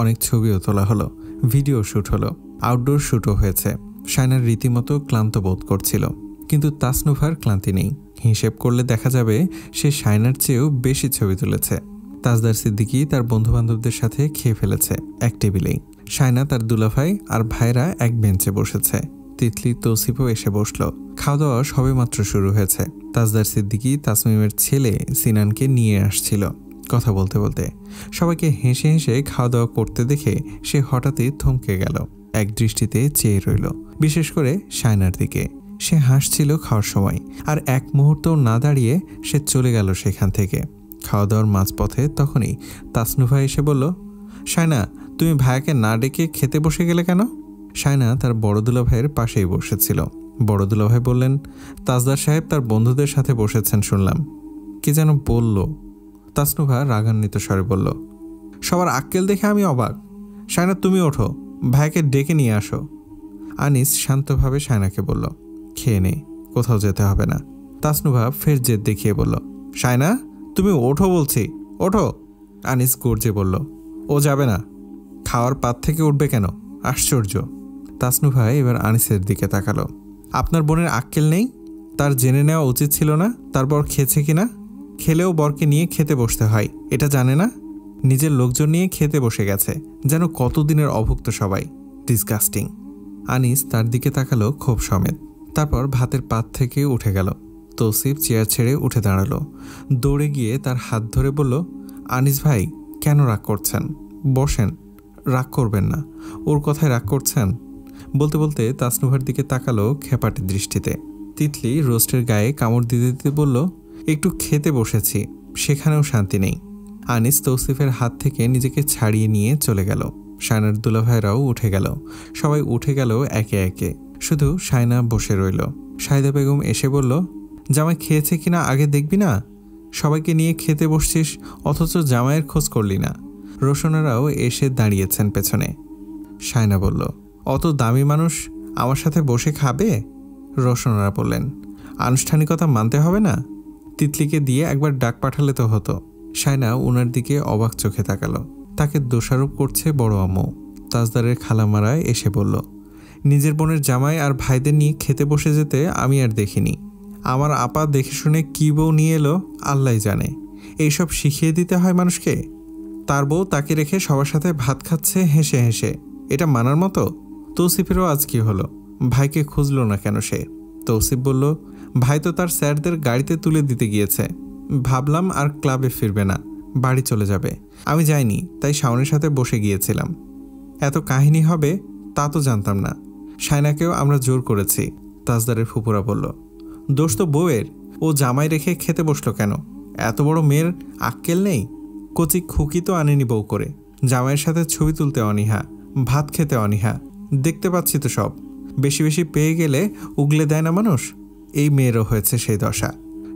অনেক ছবিও তোলা হলো, ভিডিও শ্যুট হলো, আউটডোর শ্যুটও হয়েছে। শায়নার রীতিমতো ক্লান্ত বোধ করছিল, কিন্তু তাসনুভার ক্লান্তি নেই। হিসেব করলে দেখা যাবে সে শায়নার চেয়েও বেশি ছবি তুলেছে। তাজদার সিদ্দিকী তার বন্ধুবান্ধবদের সাথে খেয়ে ফেলেছে এক টেবিলেই। শায়না, তার দুলাভাই আর ভাইরা এক বেঞ্চে বসেছে। তিতলি তৌসিফও এসে বসলো। খাওয়া দাওয়া সবে মাত্র শুরু হয়েছে। তাজদার সিদ্দিকী তাসমিমের ছেলে সিনানকে নিয়ে আসছিল। কথা বলতে বলতে সবাইকে হেসে হেসে খাওয়া দাওয়া করতে দেখে সে হঠাৎই থমকে গেল। এক দৃষ্টিতে চেয়ে রইল, বিশেষ করে শায়নার দিকে। সে হাসছিল খাওয়ার সময়, আর এক মুহূর্তও না দাঁড়িয়ে সে চলে গেল সেখান থেকে। খাওয়া দাওয়ার মাঝপথে তখনই তাসনুভা এসে বলল, শায়না, তুমি ভাইয়াকে না ডেকে খেতে বসে গেলে কেন? শায়না তার বড় দুলাভাইয়ের পাশেই বসেছিল। বড় দুলাভাই বললেন, তাজদার সাহেব তার বন্ধুদের সাথে বসেছেন শুনলাম। কি যেন বলল। তাসনুভা রাগান্বিত স্বরে বলল, সবার আক্কেল দেখে আমি অবাক। শায়না, তুমি ওঠো, ভাইকে ডেকে নিয়ে আসো। আনিস শান্তভাবে শায়নাকে বলল, খেয়ে নে, কোথাও যেতে হবে না। তাসনুভা ফের জেদ দেখিয়ে বলল, শায়না, তুমি ওঠো বলছি, ওঠো। আনিস গর্জে বলল, ও যাবে না। খাওয়ার পাত থেকে উঠবে কেন? আশ্চর্য। তাসনুভা এবার আনিসের দিকে তাকালো। আপনার বোনের আক্কেল নেই? তার জেনে নেওয়া উচিত ছিল না তার বর খেয়েছে কিনা? খেলেও বরকে নিয়ে খেতে বসতে হয়, এটা জানে না? নিজের লোকজন নিয়ে খেতে বসে গেছে, যেন কতদিনের অভুক্ত সবাই। ডিসগাস্টিং। আনিস তার দিকে তাকালো ক্ষোভ সমেত। তারপর ভাতের পাত থেকে উঠে গেল। তৌসিফ চেয়ার ছেড়ে উঠে দাঁড়ালো। দৌড়ে গিয়ে তার হাত ধরে বলল, আনিস ভাই, কেন রাগ করছেন? বসেন, রাগ করবেন না। ওর কথায় রাগ করছেন? বলতে বলতে তাসনুভার দিকে তাকালো খেপাটে দৃষ্টিতে। তিতলি রোস্টের গায়ে কামড় দিতে দিতে বলল, একটু খেতে বসেছি, সেখানেও শান্তি নেই। আনিস তৌসিফের হাত থেকে নিজেকে ছাড়িয়ে নিয়ে চলে গেল। শায়নার দুলাভাইরাও উঠে গেল। সবাই উঠে গেল একে একে, শুধু শায়না বসে রইল। শাহিদা বেগম এসে বলল, জামাই খেয়েছে কিনা আগে দেখবি না? সবাইকে নিয়ে খেতে বসছিস, অথচ জামাইয়ের খোঁজ করলি না। রোশনারাও এসে দাঁড়িয়েছেন পেছনে। শায়না বলল, অত দামি মানুষ আমার সাথে বসে খাবে? রোশনারা বললেন, আনুষ্ঠানিকতা মানতে হবে না? তিতলিকে দিয়ে একবার ডাক পাঠালে তো হতো। শায়না ওনার দিকে অবাক চোখে তাকালো। তাকে দোষারোপ করছে বড় আম্মু। তাজদারের খালামারায় এসে বলল, নিজের বোনের জামাই আর ভাইদের নিয়ে খেতে বসে যেতে আমি আর দেখিনি। আমার আপা দেখে শুনে কী বউ নিয়ে এলো আল্লাহ জানে। এইসব শিখিয়ে দিতে হয় মানুষকে? তার বউ তাকে রেখে সবার সাথে ভাত খাচ্ছে হেসে হেসে, এটা মানার মতো? তৌসিফেরও আজ কি হলো? ভাইকে খুঁজলো না কেন সে? তৌসিফ বলল, ভাই তো তার স্যারদের গাড়িতে তুলে দিতে গিয়েছে। ভাবলাম আর ক্লাবে ফিরবে না, বাড়ি চলে যাবে। আমি যাইনি, তাই শাওনের সাথে বসে গিয়েছিলাম। এত কাহিনী হবে তা তো জানতাম না। শায়নাকেও আমরা জোর করেছি। তাজদারের ফুপুরা বলল, দোষ তো বউয়ের। ও জামাই রেখে খেতে বসলো কেন? এত বড় মেয়ের আক্কেল নেই? কচি খুকি তো আনেনি বউ করে। জামাইয়ের সাথে ছবি তুলতে অনীহা, ভাত খেতে অনীহা। দেখতে পাচ্ছি তো সব। বেশি বেশি পেয়ে গেলে উগলে দেয় না মানুষ? এই মেয়েরও হয়েছে সেই দশা।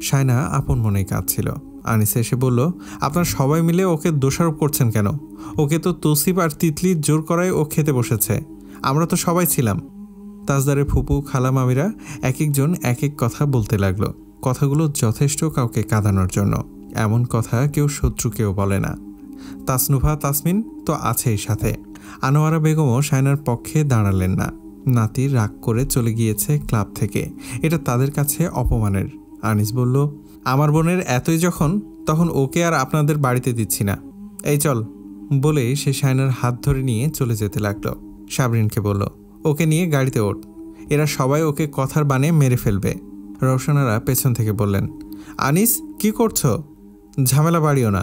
শায়না আপন মনেই কাঁদছিল। আনিসা এসে বলল, আপনারা সবাই মিলে ওকে দোষারোপ করছেন কেন? ওকে তো তৌসিফ আর তিতলির জোর করায় ও খেতে বসেছে। আমরা তো সবাই ছিলাম। তাজদারের ফুপু খালা মামিরা এক একজন এক এক কথা বলতে লাগলো। কথাগুলো যথেষ্ট কাউকে কাঁদানোর জন্য। এমন কথা কেউ শত্রুকেও বলে না। তাসনুভা তাসমিন তো আছেই সাথে। আনোয়ারা বেগমও শায়নার পক্ষে দাঁড়ালেন না। নাতি রাগ করে চলে গিয়েছে ক্লাব থেকে, এটা তাদের কাছে অপমানের। আনিস বলল, আমার বোনের এতই যখন, তখন ওকে আর আপনাদের বাড়িতে দিচ্ছি না। এই চল বলেই সে শায়নার হাত ধরে নিয়ে চলে যেতে লাগলো। সাবরিনকে বলল, ওকে নিয়ে গাড়িতে ওঠ, এরা সবাই ওকে কথার বানে মেরে ফেলবে। রওশনারা পেছন থেকে বললেন, আনিস কি করছো? ঝামেলা বাড়িও না।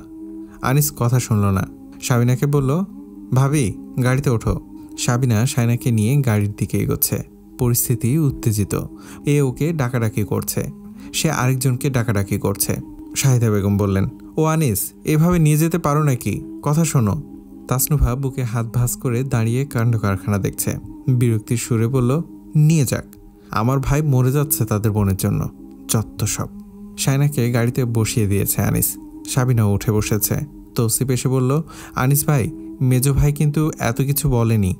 আনিস কথা শুনল না। সাবিনাকে বলল, ভাবি গাড়িতে ওঠো। সাবিনা শায়নাকে নিয়ে গাড়ির দিকে এগোচ্ছে। পরিস্থিতি উত্তেজিত। এ ওকে ডাকাডাকি করছে, সে আরেকজনকে ডাকাডাকি করছে। শাহিদা বেগম বললেন, ও আনিস, এভাবে নিয়ে যেতে পারো নাকি? কথা শোনো। তাসনুভা বুকে হাত ভাঁজ করে দাঁড়িয়ে কাণ্ড কারখানা দেখছে। বিরক্তির সুরে বলল, নিয়ে যাক। আমার ভাই মরে যাচ্ছে তাদের বোনের জন্য, যত সব। শায়নাকে গাড়িতে বসিয়ে দিয়েছে আনিস। সাবিনাও উঠে বসেছে। তৌসিফ এসে বলল, আনিস ভাই, মেজো ভাই কিন্তু এত কিছু বলেনি।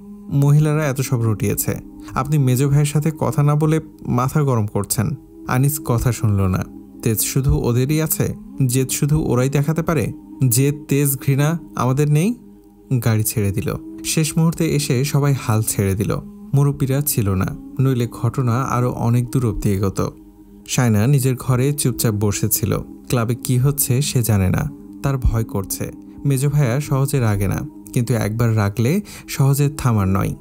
মহিলারা এত সব রটিয়েছে। আপনি মেজো ভাইয়ের সাথে কথা না বলে মাথা গরম করছেন। আনিস কথা শুনল না। তেজ শুধু ওদেরই আছে? জেদ শুধু ওরাই দেখাতে পারে? জেদ তেজ ঘৃণা আমাদের নেই? গাড়ি ছেড়ে দিল। শেষ মুহূর্তে এসে সবাই হাল ছেড়ে দিল। মুরব্বীরা ছিল না, নইলে ঘটনা আরও অনেক দূর অব্দি এগোত। শায়না নিজের ঘরে চুপচাপ বসেছিল। ক্লাবে কি হচ্ছে সে জানে না, তার ভয় করছে। মেজো ভাইয়া সহজে রাগে না, কিন্তু একবার রাগলে সহজে থামার নয়।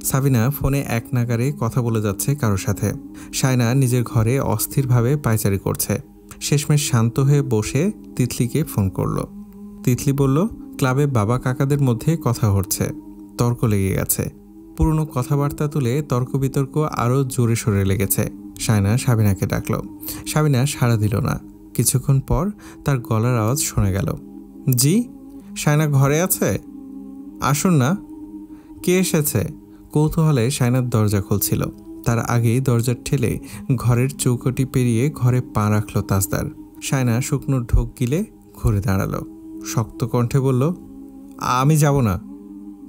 সাবিনা ফোনে এক নাগারে কথা বলে যাচ্ছে কারোর সাথে। শায়না নিজের ঘরে অস্থিরভাবে পায়চারি করছে। শেষমেশ শান্ত হয়ে বসে তিতলিকে ফোন করলো। তিতলি বলল, ক্লাবে বাবা কাকাদের মধ্যে কথা হচ্ছে, তর্ক লেগে গেছে। পুরনো কথাবার্তা তুলে তর্ক বিতর্ক আরও জোরে সোরে লেগেছে। শায়না সাবিনাকে ডাকল। সাবিনা সাড়া দিল না। কিছুক্ষণ পর তার গলার আওয়াজ শোনা গেল, জি। শায়না ঘরে আছে? আসুন না। কে এসেছে? কৌতূহলে শায়নার দরজা খুলছিল। তার আগেই দরজা ঠেলে ঘরের চৌকটি পেরিয়ে ঘরে পা রাখল তাজদার। শায়না শুকনো ঢোক গিলে ঘুরে দাঁড়ালো। শক্ত কণ্ঠে বলল, আমি যাব না।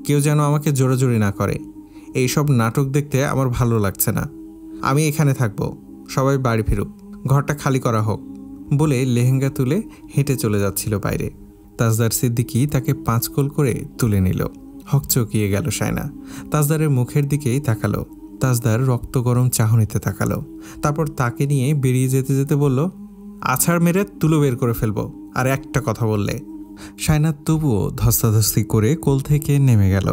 কেউ যেন আমাকে জোরাজুরি না করে। এইসব নাটক দেখতে আমার ভালো লাগছে না। আমি এখানে থাকবো, সবাই বাড়ি ফিরুক, ঘরটা খালি করা হোক বলে লেহেঙ্গা তুলে হেঁটে চলে যাচ্ছিল বাইরে। তাজদার সিদ্দিকী তাকে 5 কোল করে তুলে নিল। হকচকিয়ে গেল শায়না। তাজদারের মুখের দিকেই তাকালো। তাজদার রক্ত গরম চাহনিতে তাকালো। তারপর তাকে নিয়ে বেরিয়ে যেতে যেতে বলল, আছাড় মেরে তুলো বের করে ফেলবো আর একটা কথা বললে। শায়না তবুও ধস্তাধস্তি করে কোল থেকে নেমে গেল।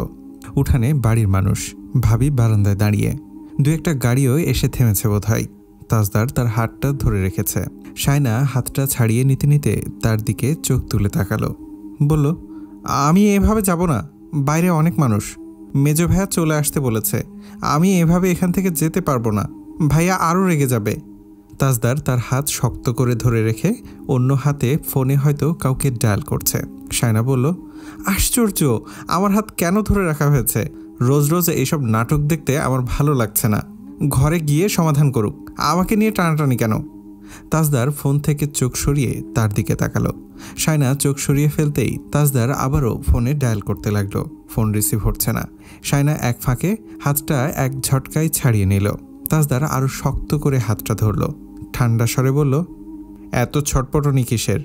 উঠানে বাড়ির মানুষ, ভাবি বারান্দায় দাঁড়িয়ে। 2-1টা গাড়িও এসে থেমেছে বোধহয়। তাজদার তার হাতটা ধরে রেখেছে। শায়না হাতটা ছাড়িয়ে নিতে নিতে তার দিকে চোখ তুলে তাকালো। বলল, আমি এভাবে যাব না, বাইরে অনেক মানুষ। মেজো ভাইয়া চলে আসতে বলেছে। আমি এভাবে এখান থেকে যেতে পারবো না, ভাইয়া আরও রেগে যাবে। তাজদার তার হাত শক্ত করে ধরে রেখে অন্য হাতে ফোনে হয়তো কাউকে ডায়াল করছে। শায়না বলল, আশ্চর্য, আমার হাত কেন ধরে রাখা হয়েছে? রোজ রোজ এইসব নাটক দেখতে আমার ভালো লাগছে না। ঘরে গিয়ে সমাধান করুক, আমাকে নিয়ে টানাটানি কেন? তাজদার ফোন থেকে চোখ সরিয়ে তার দিকে তাকালো। শায়না চোখ সরিয়ে ফেলতেই তাজদার আবারও ফোনে ডায়াল করতে লাগলো। ফোন রিসিভ হচ্ছে না। শায়না এক ফাঁকে হাতটা এক ঝটকায় ছাড়িয়ে নিল। তাজদার আরও শক্ত করে হাতটা ধরল। ঠান্ডা স্বরে বলল, এত ছটপটনি কিসের?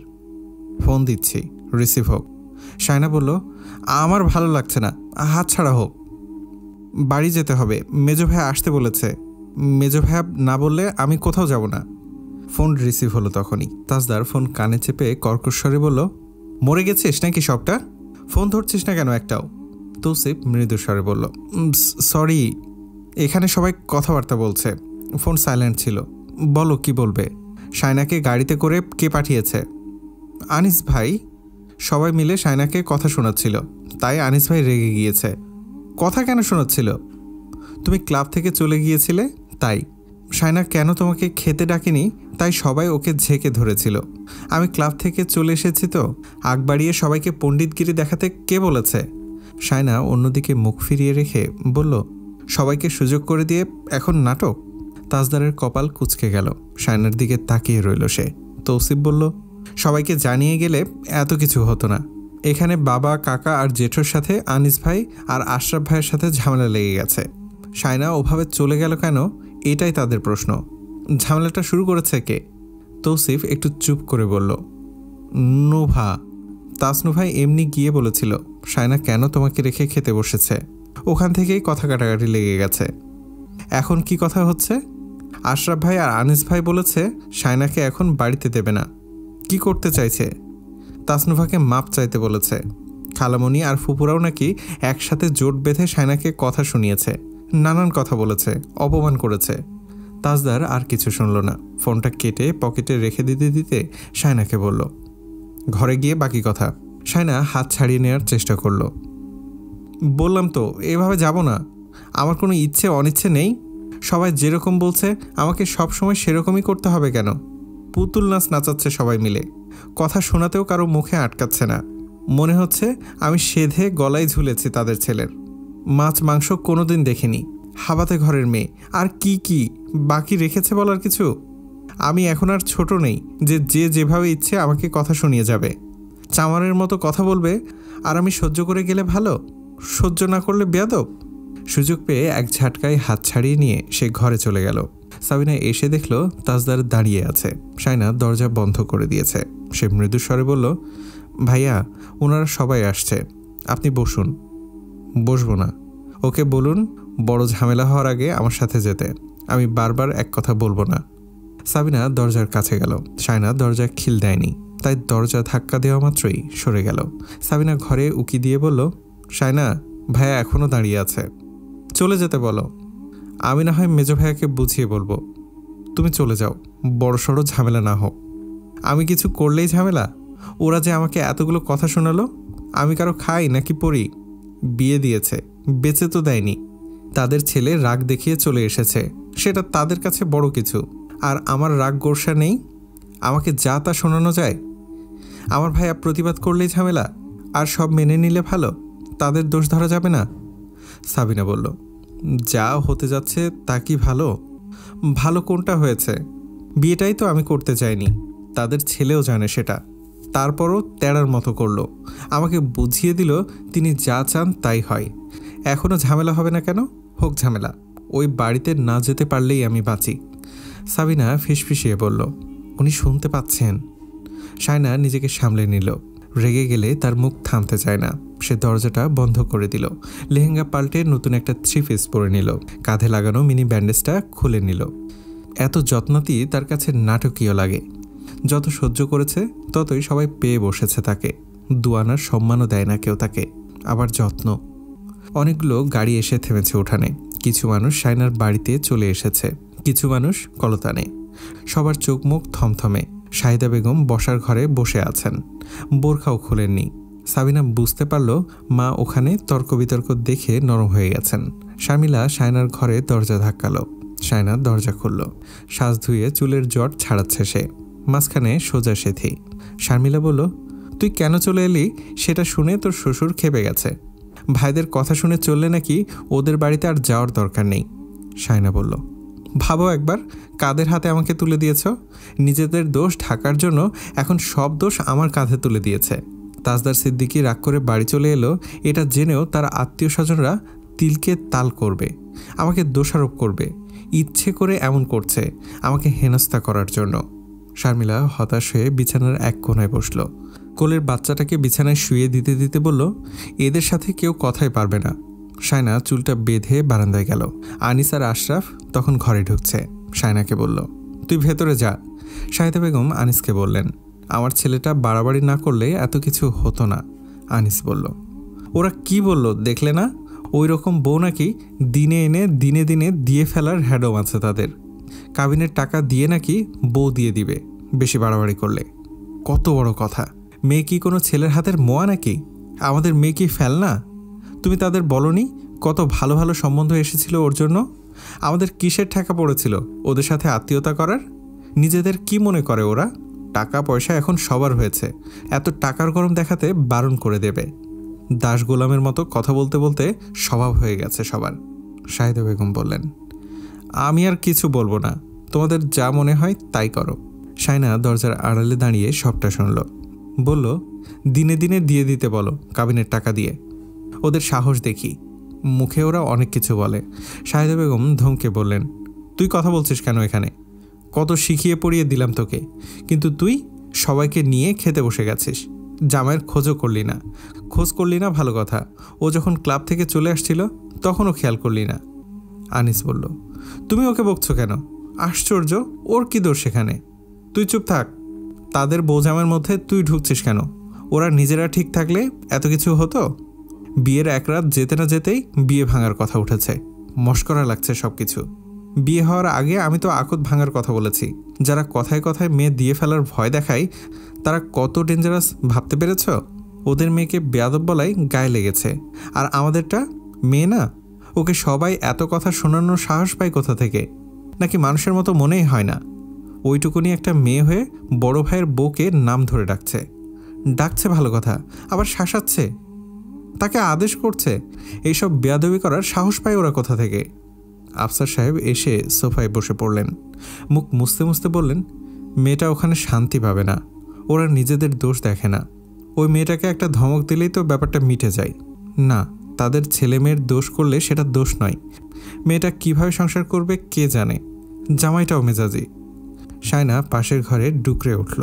ফোন দিচ্ছি, রিসিভ হোক। শায়না বলল, আমার ভালো লাগছে না, হাত ছাড়া হোক। বাড়ি যেতে হবে, মেজো ভাইয়া আসতে বলেছে। মেজো ভাইয়া না বললে আমি কোথাও যাব না। ফোন রিসিভ হলো তখনই। তাজদার ফোন কানে চেপে কর্কশ্বরে বলল, মরে গেছিস নাকি সবটা? ফোন ধরছিস না কেন একটাও? তৌসিফ মৃদু স্বরে বলল, সরি, এখানে সবাই কথাবার্তা বলছে, ফোন সাইলেন্ট ছিল। বলো কি বলবে? শায়নাকে গাড়িতে করে কে পাঠিয়েছে? আনিস ভাই। সবাই মিলে শায়নাকে কথা শোনাচ্ছিল, তাই আনিস ভাই রেগে গিয়েছে। কথা কেন শোনাচ্ছিল? তুমি ক্লাব থেকে চলে গিয়েছিলে তাই। শায়না কেন তোমাকে খেতে ডাকেনি, তাই সবাই ওকে ঝেঁকে ধরেছিল। আমি ক্লাব থেকে চলে এসেছি তো, আগ বাড়িয়ে সবাইকে পণ্ডিতগিরি দেখাতে কে বলেছে? শায়না অন্যদিকে মুখ ফিরিয়ে রেখে বলল, সবাইকে সুযোগ করে দিয়ে এখন নাটক? তাজদারের কপাল কুঁচকে গেল। শায়নার দিকে তাকিয়ে রইল সে। তৌসিফ বলল, সবাইকে জানিয়ে গেলে এত কিছু হতো না। এখানে বাবা, কাকা আর জেঠোর সাথে আনিস ভাই আর আশরাফ ভাইয়ের সাথে ঝামেলা লেগে গেছে। শায়না ওভাবে চলে গেল কেন, এটাই তাদের প্রশ্ন। ঝামেলাটা শুরু করেছে কে? তৌসিফ একটু চুপ করে বলল, নুভা। তাসনু ভাই এমনি গিয়ে বলেছিল শায়না কেন তোমাকে রেখে খেতে বসেছে। ওখান থেকেই কথা কাটাকাটি লেগে গেছে। এখন কি কথা হচ্ছে? আশরাফ ভাই আর আনিস ভাই বলেছে শায়নাকে এখন বাড়িতে দেবে না। কি করতে চাইছে? তাসনুভাকে মাপ চাইতে বলেছে। খালামণি আর ফুপুরাও নাকি একসাথে জোট বেঁধে শায়নাকে কথা শুনিয়েছে, নানান কথা বলেছে, অপমান করেছে। তাজদার আর কিছু শুনল না। ফোনটা কেটে পকেটে রেখে দিতে দিতে শায়নাকে বলল, ঘরে গিয়ে বাকি কথা। শায়না হাত ছাড়িয়ে নেওয়ার চেষ্টা করল। বললাম তো এভাবে যাব না। আমার কোনো ইচ্ছে অনিচ্ছে নেই। সবাই যেরকম বলছে আমাকে সবসময় সেরকমই করতে হবে কেন? পুতুল নাচ নাচাচ্ছে সবাই মিলে, কথা শোনাতেও কারো মুখে আটকাচ্ছে না। মনে হচ্ছে আমি সেধে গলায় ঝুলেছি তাদের ছেলের। মাছ মাংস কোনোদিন দেখিনি। হাবাতে ঘরের মেয়ে, আর কি কি বাকি রেখেছে বলার কিছু? আমি এখন আর ছোট নেই যে যে যেভাবে ইচ্ছে আমাকে কথা শুনিয়ে যাবে। চামারের মতো কথা বলবে আর আমি সহ্য করে গেলে ভালো, সহ্য না করলে বেয়াদব। সুযোগ পেয়ে এক ঝাটকায় হাত ছাড়িয়ে নিয়ে সে ঘরে চলে গেল। সাবিনা এসে দেখল তাজদার দাঁড়িয়ে আছে। শায়না দরজা বন্ধ করে দিয়েছে। সে মৃদু স্বরে বলল, ভাইয়া, ওনারা সবাই আসছে, আপনি বসুন। বসবো না। ওকে বলুন বড় ঝামেলা হওয়ার আগে আমার সাথে যেতে। আমি বারবার এক কথা বলবো না। সাবিনা দরজার কাছে গেল। শায়না দরজা খিল দেয়নি, তাই দরজা ধাক্কা দেওয়া মাত্রই সরে গেল। সাবিনা ঘরে উকি দিয়ে বলল, শায়না, ভাইয়া এখনও দাঁড়িয়ে আছে, চলে যেতে বলো। আমি না হয় মেজো ভাইয়াকে বুঝিয়ে বলবো। তুমি চলে যাও, বড়সড় ঝামেলা না হোক। আমি কিছু করলেই ঝামেলা? ওরা যে আমাকে এতগুলো কথা শোনালো, আমি কারো খাই নাকি পড়ি? বিয়ে দিয়েছে, বেঁচে তো দেয়নি। তাদের ছেলে রাগ দেখিয়ে চলে এসেছে, সেটা তাদের কাছে বড় কিছু। আর আমার রাগ গোর্ষা নেই, আমাকে যা তা শোনানো যায়? আমার ভাইয়া প্রতিবাদ করলেই ঝামেলা, আর সব মেনে নিলে ভালো, তাদের দোষ ধরা যাবে না? সাবিনা বলল, যা হতে যাচ্ছে তা কি ভালো? ভালো কোনটা হয়েছে? বিয়েটাই তো আমি করতে চাইনি, তাদের ছেলেও জানে সেটা। তারপরও তেড়ার মতো করলো, আমাকে বুঝিয়ে দিল তিনি যা চান তাই হয়। এখনও ঝামেলা হবে না কেন? হোক ঝামেলা, ওই বাড়িতে না যেতে পারলেই আমি বাঁচি। সাবিনা ফিসফিসিয়ে বলল, উনি শুনতে পাচ্ছেন? শায়না নিজেকে সামলে নিল। রেগে গেলে তার মুখ থামতে চায় না। সে দরজাটা বন্ধ করে দিল। লেহেঙ্গা পাল্টে নতুন একটা 3 পিস পরে নিল। কাঁধে লাগানো মিনি ব্যান্ডেজটা খুলে নিল। এত যত্নাতি তার কাছে নাটকীয় লাগে। যত সহ্য করেছে ততই সবাই পেয়ে বসেছে তাকে। দুয়ানার সম্মানও দেয় না কেউ তাকে। আবার যত্ন। অনেকগুলো গাড়ি এসে থেমেছে উঠানে। কিছু মানুষ শায়নার বাড়িতে চলে এসেছে, কিছু মানুষ কলতানে। সবার চোখ মুখ থমথমে। শাহিদা বেগম বসার ঘরে বসে আছেন, বোরখাও খোলেননি। সাবিনা বুঝতে পারল মা ওখানে তর্ক বিতর্ক দেখে নরম হয়ে গেছেন। শামিলা শায়নার ঘরে দরজা ধাক্কালো। শায়না দরজা খুলল। শ্বাস ধুয়ে চুলের জট ছাড়াচ্ছে সে। মাঝখানে সোজা সেথি। শারমিলা বলল, তুই কেন চলে এলি সেটা শুনে তোর শ্বশুর খেপে গেছে। ভাইদের কথা শুনে চললে নাকি ওদের বাড়িতে আর যাওয়ার দরকার নেই। শায়না বলল, ভাবো একবার, কাদের হাতে আমাকে তুলে দিয়েছ। নিজেদের দোষ ঢাকার জন্য এখন সব দোষ আমার কাঁধে তুলে দিয়েছে। তাজদার সিদ্দিকী রাগ করে বাড়ি চলে এলো, এটা জেনেও তার আত্মীয় স্বজনরা তিলকে তাল করবে, আমাকে দোষারোপ করবে। ইচ্ছে করে এমন করছে আমাকে হেনস্থা করার জন্য। শারমিলা হতাশ হয়ে বিছানার এক কোণায় বসল। কোলের বাচ্চাটাকে বিছানায় শুয়ে দিতে দিতে বলল, এদের সাথে কেউ কথাই পারবে না। শায়না চুলটা বেঁধে বারান্দায় গেল। আনিস আর আশরাফ তখন ঘরে ঢুকছে। শায়নাকে বলল, তুই ভেতরে যা। শাহিদা বেগম আনিসকে বললেন, আমার ছেলেটা বাড়াবাড়ি না করলে এত কিছু হতো না। আনিস বলল, ওরা কি বলল দেখলে না? ওই রকম বউ নাকি দিনে এনে দিনে দিনে দিয়ে ফেলার হ্যাডম আছে তাদের। কাবিনের টাকা দিয়ে নাকি বউ দিয়ে দিবে বেশি বাড়াবাড়ি করলে। কত বড় কথা! মেয়ে কি কোনো ছেলের হাতের মোয়া নাকি? আমাদের মেয়ে কি ফেলনা? তুমি তাদের বলনি কত ভালো ভালো সম্বন্ধ এসেছিল ওর জন্য? আমাদের কিসের ঠেকা পড়েছিল ওদের সাথে আত্মীয়তা করার? নিজেদের কি মনে করে ওরা? টাকা পয়সা এখন সবার হয়েছে, এত টাকার গরম দেখাতে বারণ করে দেবে। দাস গোলামের মতো কথা বলতে বলতে স্বভাব হয়ে গেছে সবার। শাহিদা বেগম বললেন, আমি আর কিছু বলবো না, তোমাদের যা মনে হয় তাই করো। শায়না দরজার আড়ালে দাঁড়িয়ে সবটা শুনল। বলল, দিনে দিনে দিয়ে দিতে বলো কাবিনের টাকা দিয়ে। ওদের সাহস দেখি, মুখে ওরা অনেক কিছু বলে। শাহিদা বেগম ধমকে বললেন, তুই কথা বলছিস কেন এখানে? কত শিখিয়ে পড়িয়ে দিলাম তোকে, কিন্তু তুই সবাইকে নিয়ে খেতে বসে গেছিস। জামাইয়ের খোঁজও করলি না। খোঁজ করলি না ভালো কথা, ও যখন ক্লাব থেকে চলে আসছিল তখনও খেয়াল করলি না। আনিস বলল, তুমি ওকে বকছো কেন? আশ্চর্য, ওর কি দোষ সেখানে? তুই চুপ থাক। তাদের বোঝামের মধ্যে তুই ঢুকছিস কেন? ওরা নিজেরা ঠিক থাকলে এত কিছু হতো? বিয়ের এক রাত যেতে না যেতেই বিয়ে ভাঙার কথা উঠেছে। মস্করা লাগছে সব কিছু। বিয়ে হওয়ার আগে আমি তো আকত ভাঙার কথা বলেছি। যারা কথায় কথায় মেয়ে দিয়ে ফেলার ভয় দেখায় তারা কত ডেঞ্জারাস ভাবতে পেরেছ? ওদের মেয়েকে বেয়াদব বলাই গায়ে লেগেছে, আর আমাদেরটা মেয়ে না? ওকে সবাই এত কথা শোনানোর সাহস পায় কোথা থেকে? নাকি মানুষের মতো মনেই হয় না? ওইটুকুনি একটা মেয়ে হয়ে বড় ভাইয়ের বউকে নাম ধরে ডাকছে ভালো কথা, আবার শাসাচ্ছে, তাকে আদেশ করছে। এইসব বেয়াদবি করার সাহস পায় ওরা কোথা থেকে? আফসার সাহেব এসে সোফায় বসে পড়লেন। মুখ মুছতে মুছতে বললেন, মেয়েটা ওখানে শান্তি পাবে না। ওরা নিজেদের দোষ দেখে না। ওই মেয়েটাকে একটা ধমক দিলেই তো ব্যাপারটা মিটে যায়। না, তাদের ছেলে মেয়ের দোষ করলে সেটা দোষ নয়। মেয়েটা কিভাবে সংসার করবে কে জানে। জামাইটাও মেজাজি। শায়না পাশের ঘরে ডুকরে উঠল।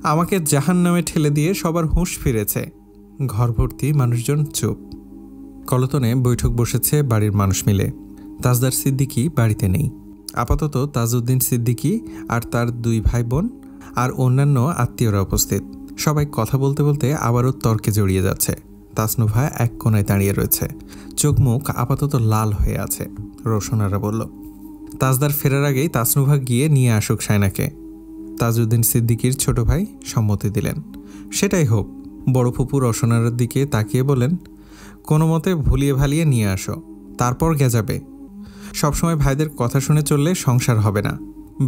আমাকে জাহান্নামে ঠেলে দিয়ে সবার হুঁশ ফিরেছে। ঘর ভর্তি মানুষজন চুপ। কলতনে বৈঠক বসেছে বাড়ির মানুষ মিলে। তাজদার সিদ্দিকী বাড়িতে নেই। আপাতত তাজউদ্দিন সিদ্দিকী আর তার দুই ভাই বোন আর অন্যান্য আত্মীয়রা উপস্থিত। সবাই কথা বলতে বলতে আবারও তর্কে জড়িয়ে যাচ্ছে। তাসনুভা এক কোণায় দাঁড়িয়ে রয়েছে, চোখ মুখ আপাতত লাল হয়ে আছে। রোশনারা বলল, তাজদার ফেরার আগেই তাসনুভা গিয়ে নিয়ে আসুক শায়নাকে। তাজউদ্দিন সিদ্দিকীর ছোট ভাই সম্মতি দিলেন। সেটাই হোক। বড় ফুপু রোশনারার দিকে তাকিয়ে বলেন, কোনো মতে ভুলিয়ে ভালিয়ে নিয়ে আসো, তারপর গেজাবে। সবসময় ভাইদের কথা শুনে চললে সংসার হবে না।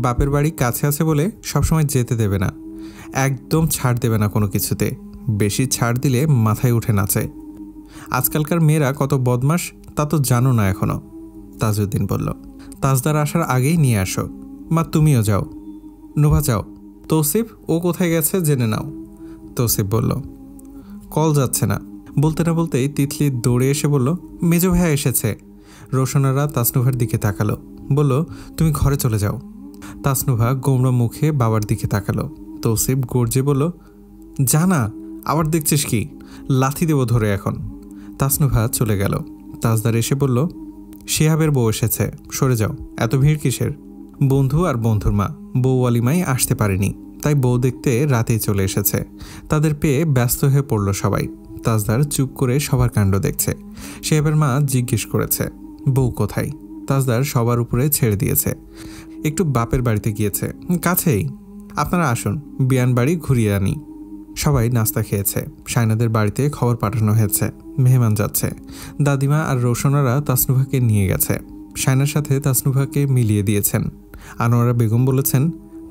বাপের বাড়ি কাছে আছে বলে সবসময় যেতে দেবে না। একদম ছাড় দেবে না কোনো কিছুতে। বেশি ছাড় দিলে মাথায় উঠে নাচে। আজকালকার মেয়েরা কত বদমাস তা তো জানো না এখনো। তাজউদ্দিন বলল, তাজদার আসার আগেই নিয়ে আসো। মা তুমিও যাও। নোভা যাও। তৌসিফ, ও কোথায় গেছে জেনে নাও। তৌসিফ বলল, কল যাচ্ছে না। বলতে না বলতেই তিতলি দৌড়ে এসে বলল, মেজো ভাইয়া এসেছে। রোশনারা তাসনুভার দিকে তাকালো, বলল, তুমি ঘরে চলে যাও। তাসনুভা গোমড়া মুখে বাবার দিকে তাকালো। তৌসিফ গর্জে বলল, জানা, আবার দেখছিস কি? লাথি দেব ধরে এখন। তাসনুভা চলে গেল। তাজদার এসে বলল, শিহাবের বউ এসেছে, সরে যাও। এত ভিড় কিসের? বন্ধু আর বন্ধুর মা, বউ ওয়ালিমাই আসতে পারেনি, তাই বউ দেখতে রাতেই চলে এসেছে। তাদের পেয়ে ব্যস্ত হয়ে পড়ল সবাই। তাজদার চুপ করে সবার কাণ্ড দেখছে। শিহাবের মা জিজ্ঞেস করেছে, বউ কোথায়? তাজদার সবার উপরে ছেড়ে দিয়েছে। একটু বাপের বাড়িতে গিয়েছে, কাছেই। আপনারা আসুন, বিয়ান বাড়ি ঘুরিয়ে আনি। সবাই নাস্তা খেয়েছে। শায়নাদের বাড়িতে খবর পাঠানো হয়েছে, মেহমান যাচ্ছে। দাদিমা আর রোশনারা তাসনুভাকে নিয়ে গেছে। শায়নার সাথে তাসনুভাকে মিলিয়ে দিয়েছেন। আনোয়ারা বেগম বলেছেন,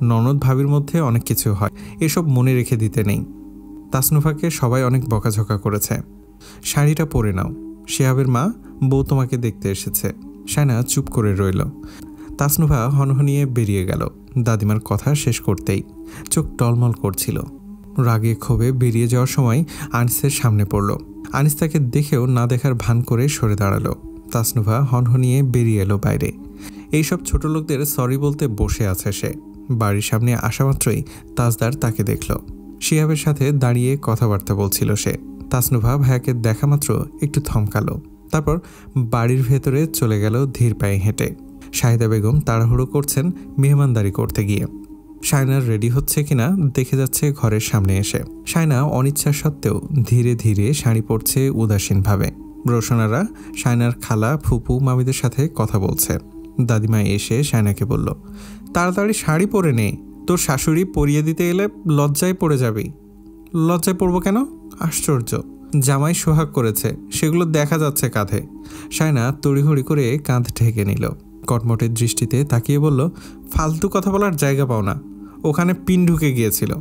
ননদ ভাবির মধ্যে অনেক কিছু হয়, এসব মনে রেখে দিতে নেই। তাসনুভাকে সবাই অনেক বকাঝকা করেছে। শাড়িটা পরে নাও, শিহাবের মা বউ তোমাকে দেখতে এসেছে। শায়না চুপ করে রইল। তাসনুভা হনহনিয়ে বেরিয়ে গেল। দাদিমার কথা শেষ করতেই চোখ টলমল করছিল। রাগে ক্ষোভে বেরিয়ে যাওয়ার সময় আনিসের সামনে পড়ল। আনিস তাকে দেখেও না দেখার ভান করে সরে দাঁড়ালো। তাসনুভা হনহনিয়ে বেরিয়ে এলো বাইরে। এইসব ছোট লোকদের সরি বলতে বসে আছে সে। বাড়ির সামনে আসা মাত্রই তাজদার তাকে দেখল। শিহাবের সাথে দাঁড়িয়ে কথাবার্তা বলছিল সে। তাসনুভা ভাইয়াকে দেখা মাত্র একটু থমকালো, তারপর বাড়ির ভেতরে চলে গেল ধীর পায়ে হেঁটে। শাহিদা বেগম তাড়াহুড়ো করছেন মেহমানদারি করতে গিয়ে। শায়নার রেডি হচ্ছে কিনা দেখে যাচ্ছে ঘরের সামনে এসে। শায়না অনিচ্ছা সত্ত্বেও ধীরে ধীরে শাড়ি পরছে উদাসীনভাবে। রোশনারা শায়নার খালা ফুপু মামিদের সাথে কথা বলছে। দাদিমা এসে শায়নাকে বলল, তাড়াতাড়ি শাড়ি পরে নে, তোর শাশুড়ি পরিয়ে দিতে এলে লজ্জায় পড়ে যাবি। লজ্জায় পড়বো কেন? আশ্চর্য, জামাই সোহাগ করেছে, সেগুলো দেখা যাচ্ছে কাঁধে। শায়না তড়িঘড়ি করে কাঁধ ঢেকে নিল। কটমটের দৃষ্টিতে তাকিয়ে বলল, ফালতু কথা বলার জায়গা পাও না, ওখানে পিন ঢুকে গিয়েছিল।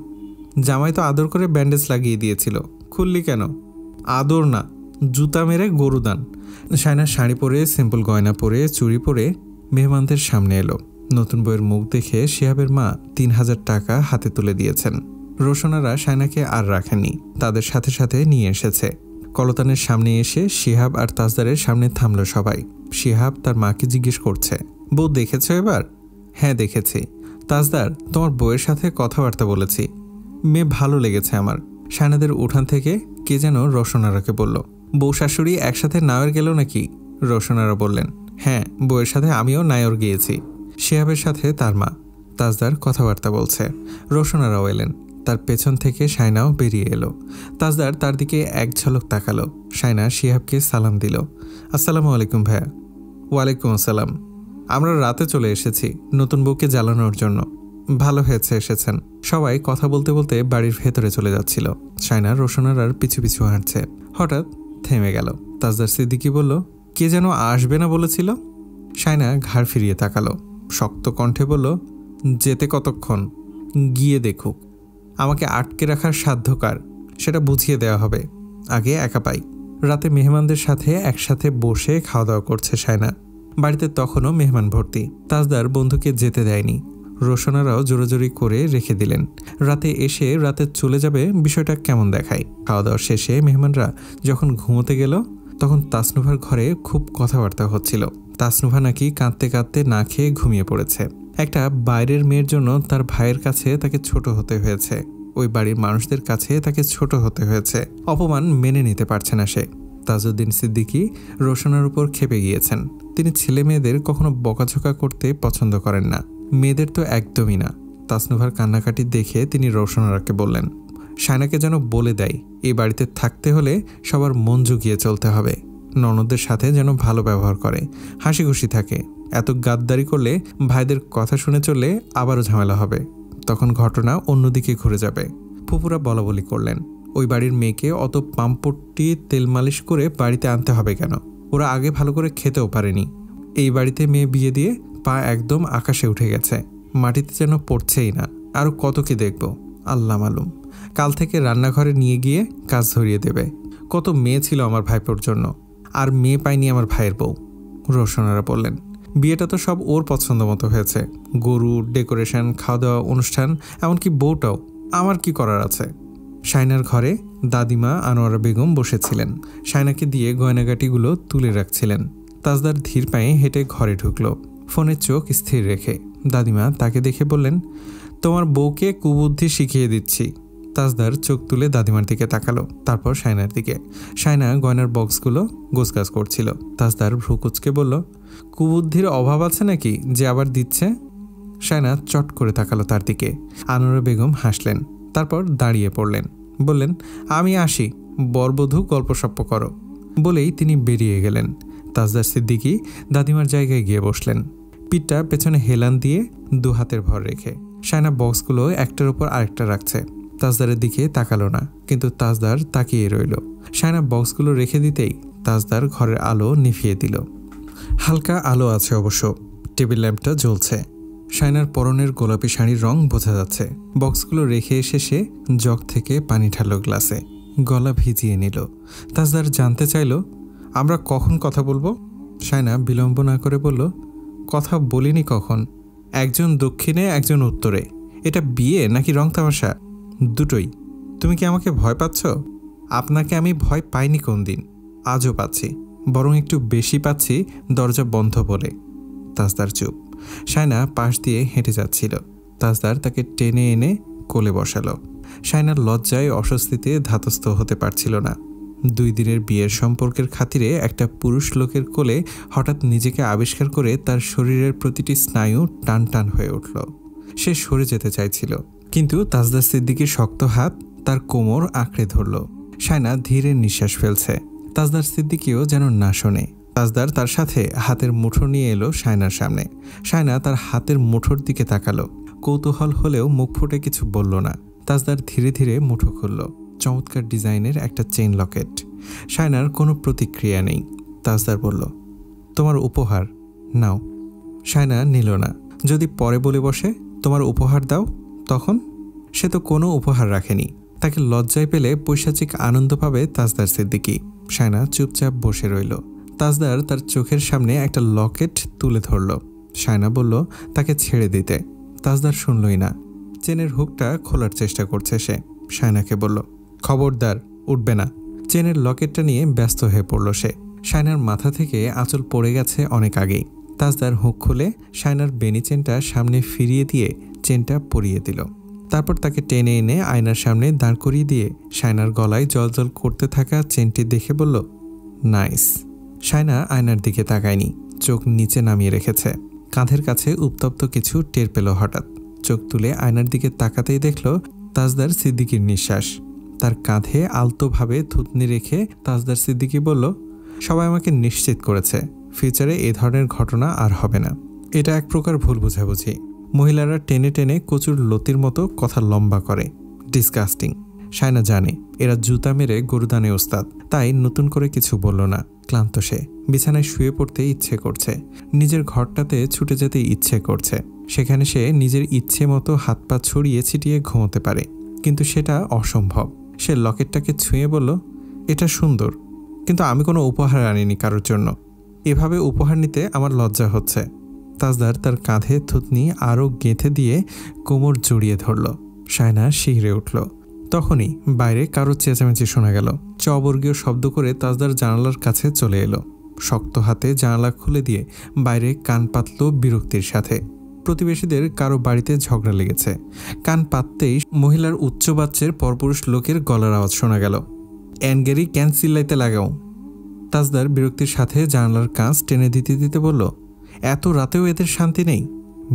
জামাই তো আদর করে ব্যান্ডেজ লাগিয়ে দিয়েছিল, খুললি কেন? আদর না, জুতা মেরে গরুদান। শায়না শাড়ি পরে, সিম্পল গয়না পরে, চুড়ি পরে মেহমানদের সামনে এলো। নতুন বইয়ের মুখ দেখে শিহাবের মা 3000 টাকা হাতে তুলে দিয়েছেন। রোশনারা শায়নাকে আর রাখেনি, তাদের সাথে সাথে নিয়ে এসেছে। কলতানের সামনে এসে শিহাব আর তাজদারের সামনে থামল সবাই। শিহাব তার মাকে জিজ্ঞেস করছে, বউ দেখেছো এবার? হ্যাঁ দেখেছি। তাজদার, তোমার বউয়ের সাথে কথাবার্তা বলেছি, মেয়ে ভালো লেগেছে আমার। শায়নাদের উঠান থেকে কে যেন রোশনারাকে বলল, বউ শাশুড়ি একসাথে নায়র গেল নাকি? রোশনারা বললেন, হ্যাঁ, বউয়ের সাথে আমিও নায়র গিয়েছি। শিহাবের সাথে তার মা। তাজদার কথাবার্তা বলছে। রোশনারাও এলেন। তার পেছন থেকে শায়নাও বেরিয়ে এলো। তাজদার তার দিকে এক ঝলক তাকালো। শায়না শিহাবকে সালাম দিল, আসসালামু আলাইকুম ভাইয়া। ওয়ালাইকুম আসসালাম। আমরা রাতে চলে এসেছি নতুন বউকে জ্বালানোর জন্য। ভালো হয়েছে এসেছেন। সবাই কথা বলতে বলতে বাড়ির ভেতরে চলে যাচ্ছিল। শায়না রোশনারার পিছু পিছু হাঁটছে। হঠাৎ থেমে গেল। তাজদার সিদ্দিকী বলল, কে যেন আসবে না বলেছিল? শায়না ঘাড় ফিরিয়ে তাকালো, শক্ত কণ্ঠে বলল, যেতে কতক্ষণ? গিয়ে দেখুক। আমাকে আটকে রাখার সাধ্য কার, সেটা বুঝিয়ে দেওয়া হবে। আগে একা পাই। রাতে মেহমানদের সাথে একসাথে বসে খাওয়া দাওয়া করছে শায়না। বাড়িতে তখনও মেহমান ভর্তি। তাজদার বন্ধুকে যেতে দেয়নি। রোশনারাও জোরাজোরি করে রেখে দিলেন। রাতে এসে রাতে চলে যাবে, বিষয়টা কেমন দেখায়। খাওয়া দাওয়া শেষে মেহমানরা যখন ঘুমোতে গেল, তখন তাসনুভার ঘরে খুব কথাবার্তা হচ্ছিল। তাসনুভা নাকি কাঁদতে কাঁদতে না খেয়ে ঘুমিয়ে পড়েছে। একটা বাইরের মেয়ের জন্য তার ভাইয়ের কাছে তাকে ছোট হতে হয়েছে, ওই বাড়ির মানুষদের কাছে তাকে ছোট হতে হয়েছে। অপমান মেনে নিতে পারছে না সে। তাজউদ্দিন সিদ্দিকী রোশনার উপর ক্ষেপে গিয়েছেন। তিনি ছেলে মেয়েদের কখনো বকাঝকা করতে পছন্দ করেন না, মেয়েদের তো একদমই না। তাসনুভার কান্নাকাটি দেখে তিনি রোশনারাকে বললেন, শায়নাকে যেন বলে দেয় এই বাড়িতে থাকতে হলে সবার মন জুগিয়ে চলতে হবে। ননদদের সাথে যেন ভালো ব্যবহার করে, হাসি খুশি থাকে। এত গাদ্দারি করলে, ভাইদের কথা শুনে চললে আবারও ঝামেলা হবে, তখন ঘটনা অন্যদিকে ঘুরে যাবে। ফুপুরা বলাবলি করলেন, ওই বাড়ির মেয়েকে অত পাম্পট্টি তেল মালিশ করে বাড়িতে আনতে হবে কেন? ওরা আগে ভালো করে খেতেও পারেনি। এই বাড়িতে মেয়ে বিয়ে দিয়ে পা একদম আকাশে উঠে গেছে, মাটিতে যেন পড়ছেই না। আরও কত কি দেখব, আল্লাহ মালুম। কাল থেকে রান্নাঘরে নিয়ে গিয়ে কাজ ধরিয়ে দেবে। কত মেয়ে ছিল আমার ভাইপোর জন্য, আর মেয়ে পায়নি আমার ভাইয়ের বউ। রোশনারা বললেন, বিয়েটা তো সব ওর পছন্দ মতো হয়েছে, গরু, ডেকোরেশন, খাওয়া দাওয়া, অনুষ্ঠান, এমনকি বউটাও। আমার কি করার আছে? শায়নার ঘরে দাদিমা আনোয়ারা বেগম বসেছিলেন। শায়নাকে দিয়ে গয়নাগাটিগুলো তুলে রাখছিলেন। তাজদার ধীর পায়ে হেঁটে ঘরে ঢুকলো, ফোনে চোখ স্থির রেখে। দাদিমা তাকে দেখে বললেন, তোমার বউকে কুবুদ্ধি শিখিয়ে দিচ্ছি। তাজদার চোখ তুলে দাদিমার দিকে তাকালো, তারপর শায়নার দিকে। শায়না গয়নার বক্সগুলো গোছগাছ করছিল। তাজদার ভ্রু কুঁচকে বলল, কুবুদ্ধির অভাব আছে নাকি যে আবার দিচ্ছে? শায়না চট করে তাকালো তার দিকে। আনোয়ারা বেগম হাসলেন, তারপর দাঁড়িয়ে পড়লেন, বললেন, আমি আসি, বরবধূ গল্পসপ্প করো। বলেই তিনি বেরিয়ে গেলেন। তাজদার সিদ্দিকী দাদিমার জায়গায় গিয়ে বসলেন, পিঠটা পেছনে হেলান দিয়ে 2 হাতের ভর রেখে। শায়না বক্সগুলো একটার উপর আরেকটা রাখছে। তাজদারের দিকে তাকালো না, কিন্তু তাজদার তাকিয়ে রইল। শায়না বক্সগুলো রেখে দিতেই তাজদার ঘরের আলো নিভিয়ে দিল। হালকা আলো আছে অবশ্য, টেবিল ল্যাম্পটা জ্বলছে। শায়নার পরনের গোলাপি শাড়ির রং বোঝা যাচ্ছে। বক্সগুলো রেখে এসে সে জগ থেকে পানি ঢালল গ্লাসে, গলা ভিজিয়ে নিল। তাজদার জানতে চাইল, আমরা কখন কথা বলবো? শায়না বিলম্ব না করে বলল, কথা বলিনি কখন। একজন দক্ষিণে, একজন উত্তরে। এটা বিয়ে নাকি রং তামাশা? দুটোই। তুমি কি আমাকে ভয় পাচ্ছ? আপনাকে আমি ভয় পাইনি কোন দিন, আজও পাচ্ছি, বরং একটু বেশি পাচ্ছি দরজা বন্ধ বলে। তাজদার চুপ। শায়না পাশ দিয়ে হেঁটে যাচ্ছিল। তাজদার তাকে টেনে এনে কোলে বসালো। শায়নার লজ্জায় অস্বস্তিতে ধাতস্থ হতে পারছিল না। 2 দিনের বিয়ের সম্পর্কের খাতিরে একটা পুরুষ লোকের কোলে হঠাৎ নিজেকে আবিষ্কার করে তার শরীরের প্রতিটি স্নায়ু টান টান হয়ে উঠল। সে সরে যেতে চাইছিল, কিন্তু তাজদার সিদ্দিকীর শক্ত হাত তার কোমর আঁকড়ে ধরল। শায়না ধীরে নিঃশ্বাস ফেলছে। তাজদার সিদ্দিকীও যেন না শোনে। তাজদার তার সাথে হাতের মুঠো নিয়ে এলো শায়নার সামনে। শায়না তার হাতের মুঠোর দিকে তাকালো। কৌতূহল হলেও মুখ ফুটে কিছু বলল না। তাজদার ধীরে ধীরে মুঠো খুলল। চমৎকার ডিজাইনের একটা চেইন লকেট। শায়নার কোনো প্রতিক্রিয়া নেই। তাজদার বলল, তোমার উপহার নাও। শায়না নিল না। যদি পরে বলে বসে তোমার উপহার দাও তখন? সে তো কোনো উপহার রাখেনি। তাকে লজ্জায় পেলে পৈশাচিক আনন্দ পাবে তাজদার সিদ্দিকী। শায়না চুপচাপ বসে রইল। তাজদার তার চোখের সামনে একটা লকেট তুলে ধরল। শায়না বলল তাকে ছেড়ে দিতে। তাজদার শুনলই না। চেনের হুকটা খোলার চেষ্টা করছে সে। শায়নাকে বলল, খবরদার, উঠবে না। চেনের লকেটটা নিয়ে ব্যস্ত হয়ে পড়ল সে। শায়নার মাথা থেকে আঁচল পড়ে গেছে অনেক আগেই। তাজদার হুক খুলে শায়নার বেনি চেনটা সামনে ফিরিয়ে দিয়ে চেনটা পরিয়ে দিল। তারপর তাকে টেনে এনে আয়নার সামনে দাঁড় করিয়ে দিয়ে শায়নার গলায় জলজল করতে থাকা চেনটি দেখে বলল, নাইস। শায়না আয়নার দিকে তাকায়নি, চোখ নিচে নামিয়ে রেখেছে। কাঁধের কাছে উত্তপ্ত কিছু টের পেল হঠাৎ। চোখ তুলে আয়নার দিকে তাকাতেই দেখল তাজদার সিদ্দিকীর নিঃশ্বাস। তার কাঁধে আলতোভাবে থুতনি রেখে তাজদার সিদ্দিকী বলল, সবাই আমাকে নিশ্চিত করেছে ফিউচারে এ ধরনের ঘটনা আর হবে না। এটা এক প্রকার ভুল বোঝাবুঝি। মহিলারা টেনে টেনে কচুর লতির মতো কথা লম্বা করে। ডিসগাস্টিং। শায়না জানে এরা জুতা মেরে গরুদানে ওস্তাদ, তাই নতুন করে কিছু বলল না। ক্লান্ত সে। বিছানায় শুয়ে পড়তে ইচ্ছে করছে। নিজের ঘরটাতে ছুটে যেতে ইচ্ছে করছে। সেখানে সে নিজের ইচ্ছে মতো হাত পা ছড়িয়ে ছিটিয়ে ঘুমোতে পারে, কিন্তু সেটা অসম্ভব। সে লকেটটাকে ছুঁয়ে বলল, এটা সুন্দর, কিন্তু আমি কোনো উপহার আনিনি কারোর জন্য। এভাবে উপহার নিতে আমার লজ্জা হচ্ছে। তাজদার তার কাঁধে থুতনি আরও গেঁথে দিয়ে কোমর জড়িয়ে ধরল। শায়না শিহরে উঠল। তখনই বাইরে কারো চেঁচামেচি শোনা গেল। চবর্গীয় শব্দ করে তাজদার জানালার কাছে চলে এলো। শক্ত হাতে জানালা খুলে দিয়ে বাইরে কান পাতল বিরক্তির সাথে। প্রতিবেশীদের কারো বাড়িতে ঝগড়া লেগেছে। কান পাততেই মহিলার উচ্চ বাচ্চের পরপুরুষ লোকের গলার আওয়াজ শোনা গেল, অ্যানগেরি ক্যান চিল্লাইতে লাগাও। তাজদার বিরক্তির সাথে জানালার কাঁচ টেনে দিতে দিতে বলল, এত রাতেও এদের শান্তি নেই,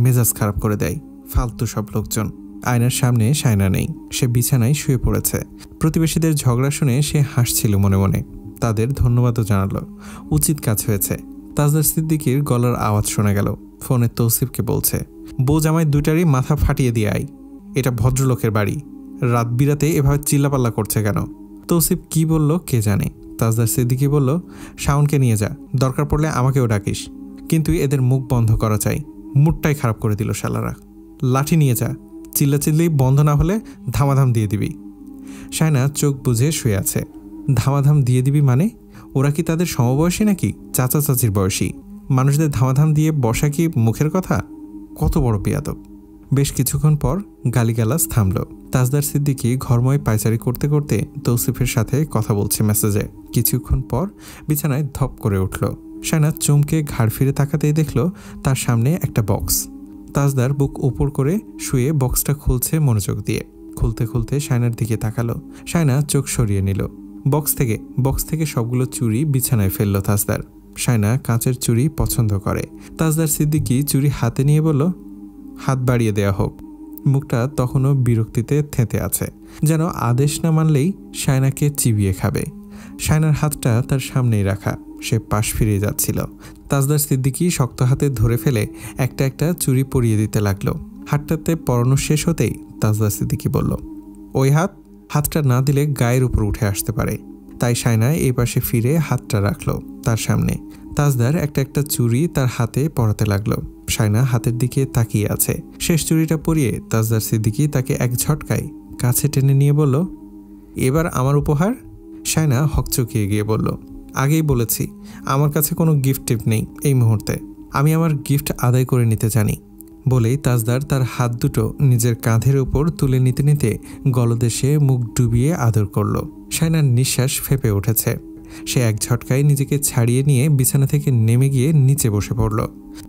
মেজাজ খারাপ করে দেয় ফালতু সব লোকজন। আয়নার সামনে শায়না নেই, সে বিছানায় শুয়ে পড়েছে। প্রতিবেশীদের ঝগড়া শুনে সে হাসছিল মনে মনে। তাদের ধন্যবাদও জানালো। উচিত কাজ হয়েছে। তাজদার সিদ্দিকীর গলার আওয়াজ শোনা গেল। ফোনে তৌসিফকে বলছে, বউ জামাই দুটারই মাথা ফাটিয়ে দিয়ে আয়, এটা ভদ্রলোকের বাড়ি, রাত বিরাতে এভাবে চিল্লাপাল্লা করছে কেন? তৌসিফ কি বলল কে জানে। তাজদার সিদ্দিকী বলল, শাওনকে নিয়ে যা, দরকার পড়লে আমাকেও ডাকিস, কিন্তু এদের মুখ বন্ধ করা চাই। মুডটাই খারাপ করে দিল শালারা। লাঠি নিয়ে যা, চিল্লাচিল্লি বন্ধ না হলে ধামাধাম দিয়ে দিবি। শায়না চোখ বুঝে শুয়ে আছে। ধামাধাম দিয়ে দিবি মানে? ওরা কি তাদের সমবয়সী নাকি চাচা চাচির বয়সী? মানুষদের ধামাধাম দিয়ে বসা কি মুখের কথা? কত বড় বেয়াদব। বেশ কিছুক্ষণ পর গালিগালাজ থামল। তাজদার সিদ্দিকী ঘরময় পায়চারি করতে করতে তৌসিফের সাথে কথা বলছে মেসেজে। কিছুক্ষণ পর বিছানায় ধপ করে উঠল। শায়না চমকে ঘাড় ফিরে তাকাতেই দেখল তার সামনে একটা বক্স। তাজদার বুক উপর করে শুয়ে বক্সটা খুলছে মনোযোগ দিয়ে। খুলতে খুলতে শায়নার দিকে তাকালো। শায়না চোখ সরিয়ে নিল। বক্স থেকে সবগুলো চুড়ি বিছানায় ফেলল তাজদার। শায়না কাঁচের চুড়ি পছন্দ করে। তাজদার সিদ্দিকী চুড়ি হাতে নিয়ে বলল, হাত বাড়িয়ে দেয়া হোক। মুখটা তখনও বিরক্তিতে থেঁতে আছে, যেন আদেশ না মানলেই শায়নাকে চিবিয়ে খাবে। শায়নার হাতটা তার সামনেই রাখা। সে পাশ ফিরে যাচ্ছিল। তাজদার সিদ্দিকী শক্ত হাতে ধরে ফেলে একটা একটা চুড়ি পরিয়ে দিতে লাগলো। হাতটাতে পরানো শেষ হতেই তাজদার সিদ্দিকী বলল, ওই হাতটা না দিলে গায়ের উপর উঠে আসতে পারে। তাই সায়না এই পাশে ফিরে হাতটা রাখলো তার সামনে। তাজদার একটা একটা চুড়ি তার হাতে পরাতে লাগলো। সায়না হাতের দিকে তাকিয়ে আছে। শেষ চুড়িটা পরিয়ে তাজদার সিদ্দিকী তাকে এক ঝটকায় কাছে টেনে নিয়ে বলল, এবার আমার উপহার। সায়না হকচকিয়ে গিয়ে বলল, আগেই বলেছি আমার কাছে কোনো গিফট টিপ নেই এই মুহূর্তে, আমি আমার গিফট আদায় করে নিতে জানি। বলেই তাজদার তার হাত দুটো নিজের কাঁধের উপর তুলে নিতে নিতে গলদেশে মুখ ডুবিয়ে আদর করল। সায়নার নিঃশ্বাস ফেঁপে উঠেছে। সে এক ঝটকায় নিজেকে ছাড়িয়ে নিয়ে বিছানা থেকে নেমে গিয়ে নিচে বসে পড়ল।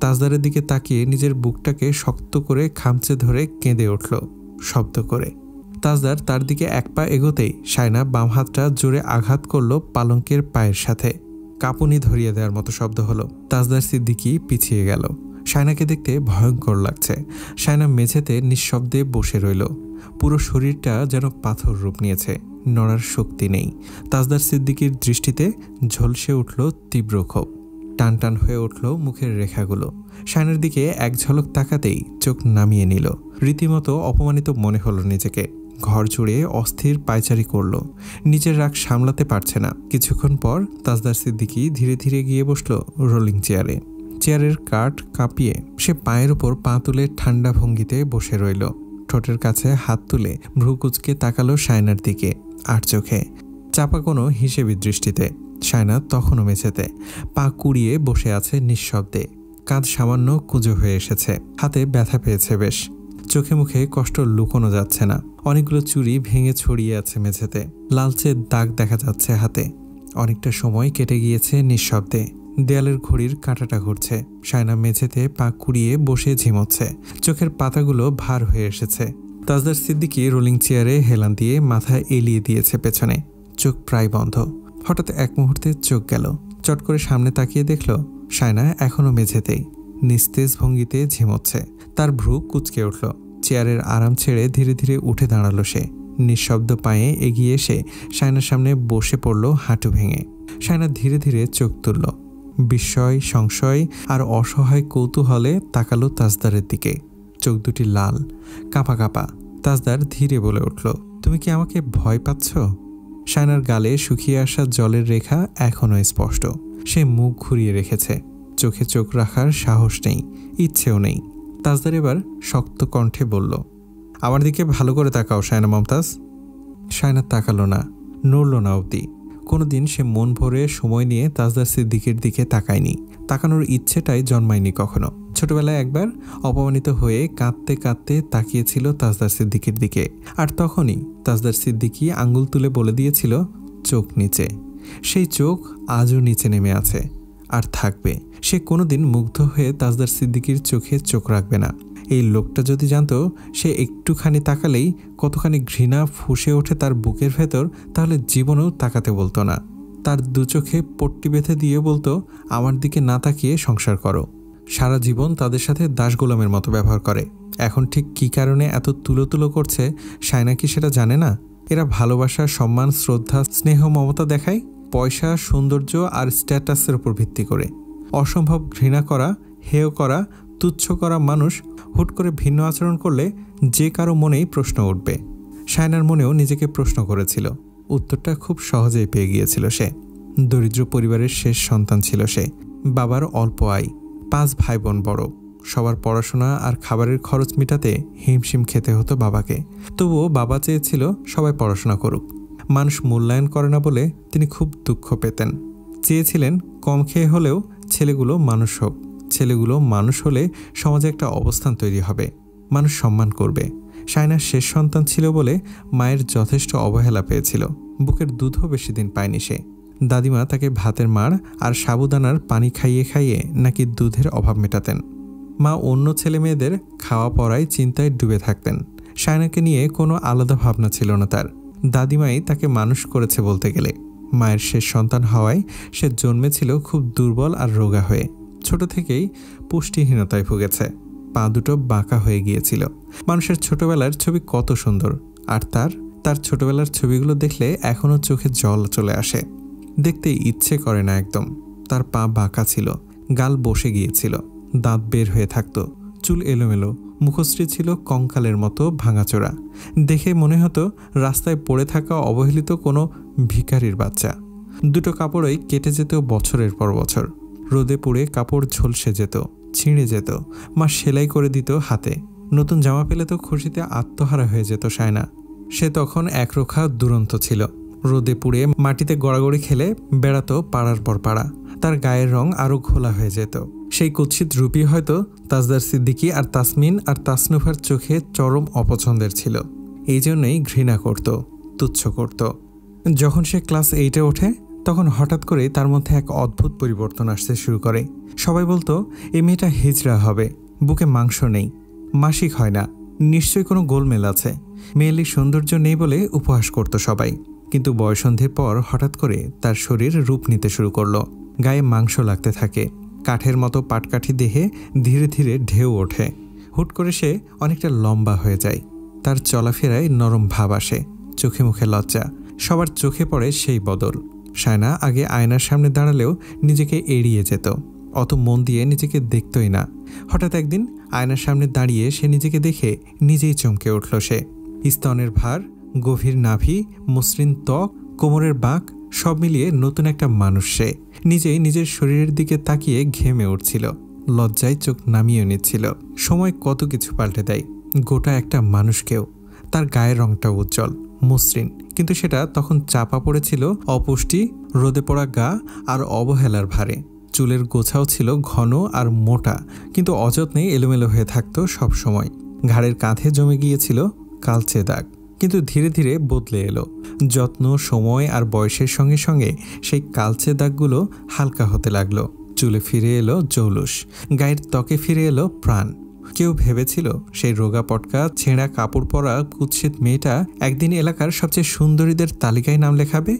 তাজদারের দিকে তাকিয়ে নিজের বুকটাকে শক্ত করে খামচে ধরে কেঁদে উঠল শব্দ করে। তাজদার তার দিকে এক পা এগোতেই সায়না বাম হাতটা জোরে আঘাত করল পালঙ্কের পায়ের সাথে। কাঁপুনি ধরিয়ে দেওয়ার মতো শব্দ হলো। তাজদার সিদ্দিকী পিছিয়ে গেল। সায়নাকে দেখতে ভয়ঙ্কর লাগছে। সায়না মেঝেতে নিঃশব্দে বসে রইল। পুরো শরীরটা যেন পাথর রূপ নিয়েছে, নড়ার শক্তি নেই। তাজদার সিদ্দিকীর দৃষ্টিতে ঝলসে উঠল তীব্র ক্ষোভ। টান টান হয়ে উঠল মুখের রেখাগুলো। সায়নার দিকে এক ঝলক তাকাতেই চোখ নামিয়ে নিল। রীতিমতো অপমানিত মনে হলো নিজেকে। ঘর জুড়ে অস্থির পায়চারি করল। নিজের রাগ সামলাতে পারছে না। কিছুক্ষণ পর তাজদার সিদ্দিকী ধীরে ধীরে গিয়ে বসল রোলিং চেয়ারে। চেয়ারের কাঠ কাঁপিয়ে সে পায়ের উপর পা তুলে ঠান্ডা ভঙ্গিতে বসে রইল। ঠোঁটের কাছে হাত তুলে ভ্রু কুঁচকে তাকালো সায়নার দিকে আর চোখে চাপা কোনো হিসেবি দৃষ্টিতে। সায়না তখনও মেঝেতে পা কুড়িয়ে বসে আছে নিঃশব্দে। কাঁধ সামান্য কুঁজো হয়ে এসেছে। হাতে ব্যথা পেয়েছে বেশ। চোখে মুখে কষ্ট লুকোনো যাচ্ছে না। অনেকগুলো চুড়ি ভেঙে ছড়িয়ে আছে মেঝেতে। লালচে দাগ দেখা যাচ্ছে হাতে। অনেকটা সময় কেটে গিয়েছে নিঃশব্দে। দেয়ালের ঘড়ির কাঁটাটা ঘুরছে। সায়না মেঝেতে পা কুড়িয়ে বসে ঝিমোচ্ছে। চোখের পাতাগুলো ভার হয়ে এসেছে। তাজদার সিদ্দিকী রোলিং চেয়ারে হেলান দিয়ে মাথা এলিয়ে দিয়েছে পেছনে। চোখ প্রায় বন্ধ। হঠাৎ এক মুহূর্তে চোখ গেল। চট করে সামনে তাকিয়ে দেখল সায়না এখনো মেঝেতেই নিস্তেজ ভঙ্গিতে ঝিমোচ্ছে। তার ভ্রু কুঁচকে উঠল। চেয়ারের আরাম ছেড়ে ধীরে ধীরে উঠে দাঁড়ালো সে। নিঃশব্দ পায়ে এগিয়ে এসে সায়নার সামনে বসে পড়ল হাঁটু ভেঙে। সায়না ধীরে ধীরে চোখ তুলল। বিস্ময়, সংশয় আর অসহায় কৌতূহলে তাকালো তাজদারের দিকে। চোখ দুটি লাল, কাঁপা কাঁপা। তাজদার ধীরে বলে উঠল, তুমি কি আমাকে ভয় পাচ্ছ? সায়নার গালে শুকিয়ে আসা জলের রেখা এখনও স্পষ্ট। সে মুখ ঘুরিয়ে রেখেছে। চোখে চোখ রাখার সাহস নেই, ইচ্ছেও নেই। তাজদার এবার শক্ত কণ্ঠে বলল, আমার দিকে ভালো করে তাকাও সায়না মমতাজ। সায়না তাকালো না, নড়ল না অবধি। কোনোদিন সে মন ভরে সময় নিয়ে তাজদার সিদ্দিকীর দিকে তাকায়নি। তাকানোর ইচ্ছেটাই জন্মায়নি কখনো। ছোটবেলায় একবার অপমানিত হয়ে কাঁদতে কাঁদতে তাকিয়েছিল তাজদার সিদ্দিকীর দিকে। আর তখনই তাজদার সিদ্দিকী আঙ্গুল তুলে বলে দিয়েছিল, চোখ নিচে। সেই চোখ আজও নিচে নেমে আছে আর থাকবে। সে কোনোদিন মুগ্ধ হয়ে তাজদার সিদ্দিকীর চোখে চোখ রাখবে না। এই লোকটা যদি জানতো সে একটুখানি তাকালেই কতখানি ঘৃণা ফুঁসে ওঠে তার বুকের ভেতর, তাহলে জীবনেও তাকাতে বলতো না। তার দু চোখে পট্টি বেঁধে দিয়ে বলতো, আমার দিকে না তাকিয়ে সংসার করো। সারা জীবন তাদের সাথে দাসগোলামের মতো ব্যবহার করে। এখন ঠিক কী কারণে এত তুলো করছে সায়না কি সেটা জানে না? এরা ভালোবাসা, সম্মান, শ্রদ্ধা, স্নেহ, মমতা দেখায় পয়সা, সৌন্দর্য আর স্ট্যাটাসের উপর ভিত্তি করে। অসম্ভব ঘৃণা করা, হেয় করা, তুচ্ছ করা মানুষ হুট করে ভিন্ন আচরণ করলে যে কারো মনেই প্রশ্ন উঠবে। সায়নার মনেও নিজেকে প্রশ্ন করেছিল। উত্তরটা খুব সহজেই পেয়ে গিয়েছিল সে। দরিদ্র পরিবারের শেষ সন্তান ছিল সে। বাবার অল্প আয়, 5 ভাই বোন বড়। সবার পড়াশোনা আর খাবারের খরচ মেটাতে হিমশিম খেতে হতো বাবাকে। তবুও বাবা চেয়েছিল সবাই পড়াশোনা করুক। মানুষ মূল্যায়ন করে না বলে তিনি খুব দুঃখ পেতেন। চেয়েছিলেন কম খেয়ে হলেও ছেলেগুলো মানুষ হোক। ছেলেগুলো মানুষ হলে সমাজে একটা অবস্থান তৈরি হবে, মানুষ সম্মান করবে। সায়নার শেষ সন্তান ছিল বলে মায়ের যথেষ্ট অবহেলা পেয়েছিল। বুকের দুধও বেশি দিন পায়নি সে। দাদিমা তাকে ভাতের মাড় আর সাবুদানার পানি খাইয়ে খাইয়ে নাকি দুধের অভাব মেটাতেন। মা অন্য ছেলে মেয়েদের খাওয়া পড়ায় চিন্তায় ডুবে থাকতেন। সায়নাকে নিয়ে কোনো আলাদা ভাবনা ছিল না তার। দাদিমাই তাকে মানুষ করেছে বলতে গেলে। মায়ের শেষ সন্তান হওয়ায় সে জন্মেছিল খুব দুর্বল আর রোগা হয়ে। ছোট থেকেই পুষ্টিহীনতায় ভুগেছে। পা দুটো বাঁকা হয়ে গিয়েছিল। মানুষের ছোটবেলার ছবি কত সুন্দর, আর তার ছোটবেলার ছবিগুলো দেখলে এখনও চোখে জল চলে আসে। দেখতে ইচ্ছে করে না একদম। তার পা বাঁকা ছিল, গাল বসে গিয়েছিল, দাঁত বের হয়ে থাকতো, চুল এলোমেলো, মুখশ্রী ছিল কঙ্কালের মতো ভাঙাচোরা। দেখে মনে হতো রাস্তায় পড়ে থাকা অবহেলিত কোনো ভিখারির বাচ্চা। দুটো কাপড়ই কেটে যেত বছরের পর বছর। রোদে পুড়ে কাপড় ঝলসে যেত, ছিঁড়ে যেত। মা সেলাই করে দিত হাতে। নতুন জামা পেলে তো খুশিতে আত্মহারা হয়ে যেত সায়না। সে তখন একরোখা দুরন্ত ছিল। রোদে পুড়ে মাটিতে গড়াগড়ি খেলে বেড়াতো পাড়ার পর পাড়া। তার গায়ের রং আরও ঘোলা হয়ে যেত। সেই কুৎসিত রূপী হয়তো তাজদার সিদ্দিকী আর তাসমিন আর তাসনুভার চোখে চরম অপছন্দের ছিল। এই জন্যই ঘৃণা করত, তুচ্ছ করত। যখন সে ক্লাস 8-এ ওঠে তখন হঠাৎ করে তার মধ্যে এক অদ্ভুত পরিবর্তন আসতে শুরু করে। সবাই বলতো এই মেয়েটা হিজড়া হবে, বুকে মাংস নেই, মাসিক হয় না, নিশ্চয়ই কোনো গোলমেল আছে। মেয়েলি সৌন্দর্য নেই বলে উপহাস করত সবাই। কিন্তু বয়সন্ধির পর হঠাৎ করে তার শরীর রূপ নিতে শুরু করলো। গায়ে মাংস লাগতে থাকে। কাঠের মতো পাটকাঠি দেহে ধীরে ধীরে ঢেউ ওঠে। হুট করে সে অনেকটা লম্বা হয়ে যায়। তার চলাফেরায় নরম ভাব আসে, চোখে মুখে লজ্জা। সবার চোখে পড়ে সেই বদল। সায়না আগে আয়নার সামনে দাঁড়ালেও নিজেকে এড়িয়ে যেত, অত মন দিয়ে নিজেকে দেখতই না। হঠাৎ একদিন আয়নার সামনে দাঁড়িয়ে সে নিজেকে দেখে নিজেই চমকে উঠল। সে স্তনের ভার, গভীর নাভি, মসৃণ ত্বক, কোমরের বাঁক সব মিলিয়ে নতুন একটা মানুষ। সে নিজেই নিজের শরীরের দিকে তাকিয়ে ঘেমে উঠছিল, লজ্জায় চোখ নামিয়ে নিচ্ছিল। সময় কত কিছু পাল্টে দেয় গোটা একটা মানুষকেও। তার গায়ের রংটা উজ্জ্বল, মসৃণ, কিন্তু সেটা তখন চাপা পড়েছিল অপুষ্টি, রোদে পড়া গা আর অবহেলার ভারে। চুলের গোছাও ছিল ঘন আর মোটা, কিন্তু অযত্নে এলোমেলো হয়ে থাকতো সব সময়। ঘাড়ের কাঁধে জমে গিয়েছিল কালচে দাগ, কিন্তু ধীরে ধীরে বদলে এলো। যত্ন, সময় আর বয়সের সঙ্গে সঙ্গে সেই কালচে দাগগুলো হালকা হতে লাগলো। চুলে ফিরে এলো জৌলুস, গায়ের ত্বকে ফিরে এলো প্রাণ। কেউ ভেবেছিল সেই রোগা পটকা, ছেঁড়া কাপড় পরা কুৎসিত মেয়েটা একদিন এলাকার সবচেয়ে সুন্দরীদের তালিকায় নাম লেখাবে?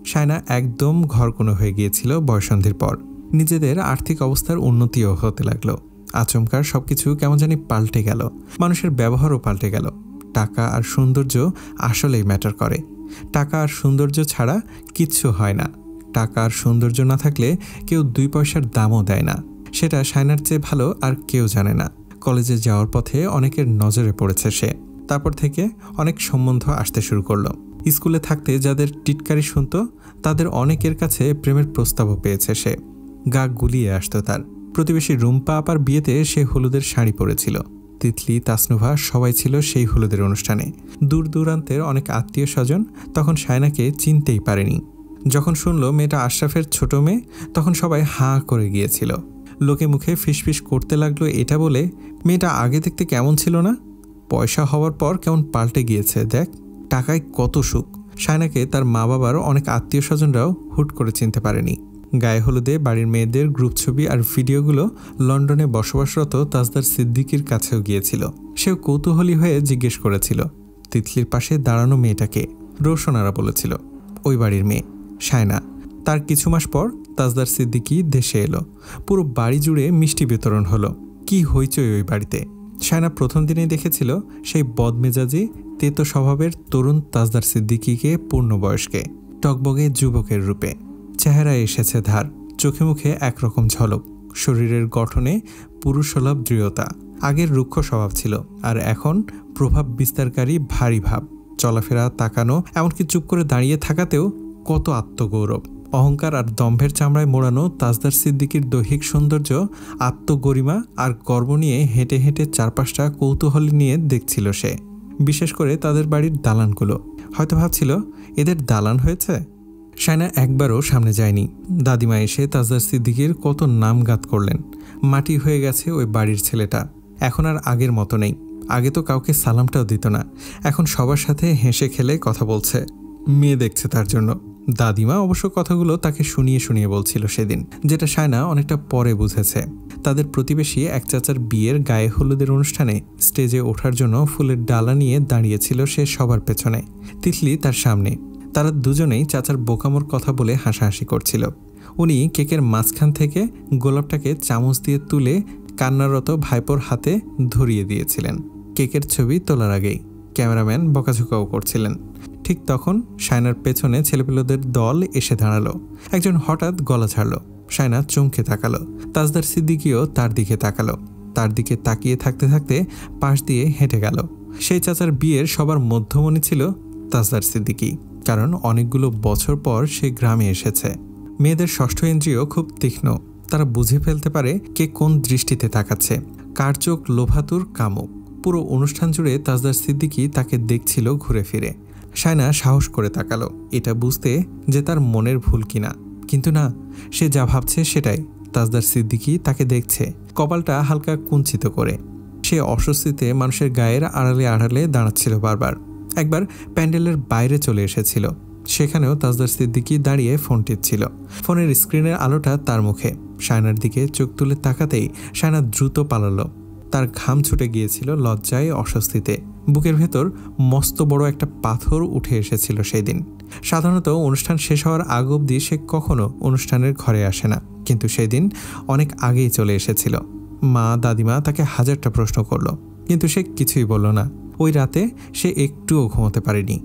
সায়না একদম ঘরকোনো হয়ে গিয়েছিল বয়সন্ধির পর। নিজেদের আর্থিক অবস্থার উন্নতিও হতে লাগলো। আচমকার সবকিছু কেমন জানি পাল্টে গেল। মানুষের ব্যবহারও পাল্টে গেল। টাকা আর সৌন্দর্য আসলেই ম্যাটার করে। টাকা আর সৌন্দর্য ছাড়া কিচ্ছু হয় না। টাকা আর সৌন্দর্য না থাকলে কেউ 2 পয়সার দামও দেয় না। সেটা সায়নার চেয়ে ভালো আর কেউ জানে না। কলেজে যাওয়ার পথে অনেকের নজরে পড়েছে সে। তারপর থেকে অনেক সম্বন্ধ আসতে শুরু করলো। স্কুলে থাকতে যাদের টিটকারি শুনত তাদের অনেকের কাছে প্রেমের প্রস্তাবও পেয়েছে সে। গা গুলিয়ে আসতো তার। প্রতিবেশী রুম্পা আপার বিয়েতে সে হলুদের শাড়ি পরেছিল। তিতলি, তাসনুভা সবাই ছিল সেই হলুদের অনুষ্ঠানে। দূর দূরান্তের অনেক আত্মীয় স্বজন তখন সায়নাকে চিনতেই পারেনি। যখন শুনলো মেয়েটা আশরাফের ছোট মেয়ে, তখন সবাই হাঁ করে গিয়েছিল। লোকে মুখে ফিসফিস করতে লাগলো এটা বলে, মেয়েটা আগে দেখতে কেমন ছিল না, পয়সা হওয়ার পর কেমন পাল্টে গিয়েছে দেখ, টাকায় কত সুখ। সায়নাকে তার মা বাবার অনেক আত্মীয় স্বজনরাও হুট করে চিনতে পারেনি। গায়ে হলুদে বাড়ির মেয়েদের গ্রুপ ছবি আর ভিডিওগুলো লন্ডনে বসবাসরত তাজদার সিদ্দিকীর কাছেও গিয়েছিল। সেও কৌতূহলী হয়ে জিজ্ঞেস করেছিল তিতলির পাশে দাঁড়ানো মেয়েটাকে। রোশনারা বলেছিল ওই বাড়ির মেয়ে সায়না। তার কিছু মাস পর তাজদার সিদ্দিকী দেশে এলো। পুরো বাড়ি জুড়ে মিষ্টি বিতরণ হলো। কি হইচই ওই বাড়িতে। সায়না প্রথম দিনেই দেখেছিল সেই বদমেজাজি, তেতো স্বভাবের তরুণ তাজদার সিদ্দিকীকে পূর্ণবয়স্কে, টকবগে যুবকের রূপে। চেহারায় এসেছে ধার, চোখে মুখে একরকম ঝলক, শরীরের গঠনে পুরুষসুলভ দৃঢ়তা। আগের রুক্ষ স্বভাব ছিল, আর এখন প্রভাব বিস্তারকারী ভারী ভাব। চলাফেরা, তাকানো, এমনকি চুপ করে দাঁড়িয়ে থাকাতেও কত আত্মগৌরব। অহংকার আর দম্ভের চামড়ায় মোড়ানো তাজদার সিদ্দিকীর দৈহিক সৌন্দর্য, আত্মগরিমা আর গর্ব নিয়ে হেঁটে হেঁটে চারপাশটা কৌতূহলী নিয়ে দেখছিল সে। বিশেষ করে তাদের বাড়ির দালানগুলো। হয়তো ভাবছিল এদের দালান হয়েছে। সায়না একবারও সামনে যায়নি। দাদিমা এসে তাজদার সিদ্দিকীর কত নামগাত করলেন। মাটি হয়ে গেছে ওই বাড়ির ছেলেটা। এখন আর আগের মতো নেই। আগে তো কাউকে সালামটাও দিত না, এখন সবার সাথে হেসে খেলে কথা বলছে। মেয়ে দেখছে তার জন্য। দাদিমা অবশ্য কথাগুলো তাকে শুনিয়ে শুনিয়ে বলছিল সেদিন, যেটা সায়না অনেকটা পরে বুঝেছে। তাদের প্রতিবেশী এক চাচার বিয়ের গায়ে হলুদের অনুষ্ঠানে স্টেজে ওঠার জন্য ফুলের ডালা নিয়ে দাঁড়িয়েছিল সে সবার পেছনে, তিতলি তার সামনে। তারা দুজনেই চাচার বোকামোর কথা বলে হাসাহাসি করছিল। উনি কেকের মাঝখান থেকে গোলাপটাকে চামচ দিয়ে তুলে কান্নারত ভাইপোর হাতে ধরিয়ে দিয়েছিলেন। কেকের ছবি তোলার আগেই ক্যামেরাম্যান বকাঝোকাও করছিলেন। ঠিক তখন সায়নার পেছনে ছেলেপেলেদের দল এসে দাঁড়ালো। একজন হঠাৎ গলা ছাড়ল। সায়না চমকে তাকালো। তাজদার সিদ্দিকীও তার দিকে তাকালো। তার দিকে তাকিয়ে থাকতে থাকতে পাশ দিয়ে হেঁটে গেল। সেই চাচার বিয়ের সবার মধ্যমণি ছিল তাজদার সিদ্দিকী, কারণ অনেকগুলো বছর পর সে গ্রামে এসেছে। মেয়েদের ষষ্ঠ ইন্দ্রিয় খুব তীক্ষ্ণ, তারা বুঝে ফেলতে পারে কে কোন দৃষ্টিতে তাকাচ্ছে, কার চোখ লোভাতুর কামুক। পুরো অনুষ্ঠান জুড়ে তাজদার সিদ্দিকী তাকে দেখছিল ঘুরে ফিরে। শায়না সাহস করে তাকালো, এটা বুঝতে যে তার মনের ভুল কিনা, কিন্তু না, সে যা ভাবছে সেটাই। তাজদার সিদ্দিকী তাকে দেখছে, কপালটা হালকা কুঞ্চিত করে। সে অস্বস্তিতে মানুষের গায়ের আড়ালে আড়ালে দাঁড়াচ্ছিল বারবার। একবার প্যান্ডেলের বাইরে চলে এসেছিল, সেখানেও তাজদার সিদ্দিকী দাঁড়িয়ে ফোন টিপছিল। ফোনের স্ক্রিনের আলোটা তার মুখে। শায়নার দিকে চোখ তুলে তাকাতেই শায়না দ্রুত পালালো। তার ঘাম ছুটে গিয়েছিল লজ্জায়, অস্বস্তিতে। বুকের ভেতর মস্ত বড় একটা পাথর উঠে এসেছিল সেই দিন। সাধারণত অনুষ্ঠান শেষ হওয়ার আগ অবধি সে কখনো অনুষ্ঠানের ঘরে আসে না, কিন্তু সেদিন অনেক আগেই চলে এসেছিল। মা দাদিমা তাকে হাজারটা প্রশ্ন করলো, কিন্তু সে কিছুই বলল না। ওই রাতে সে একটুও ঘুমোতে পারেনি।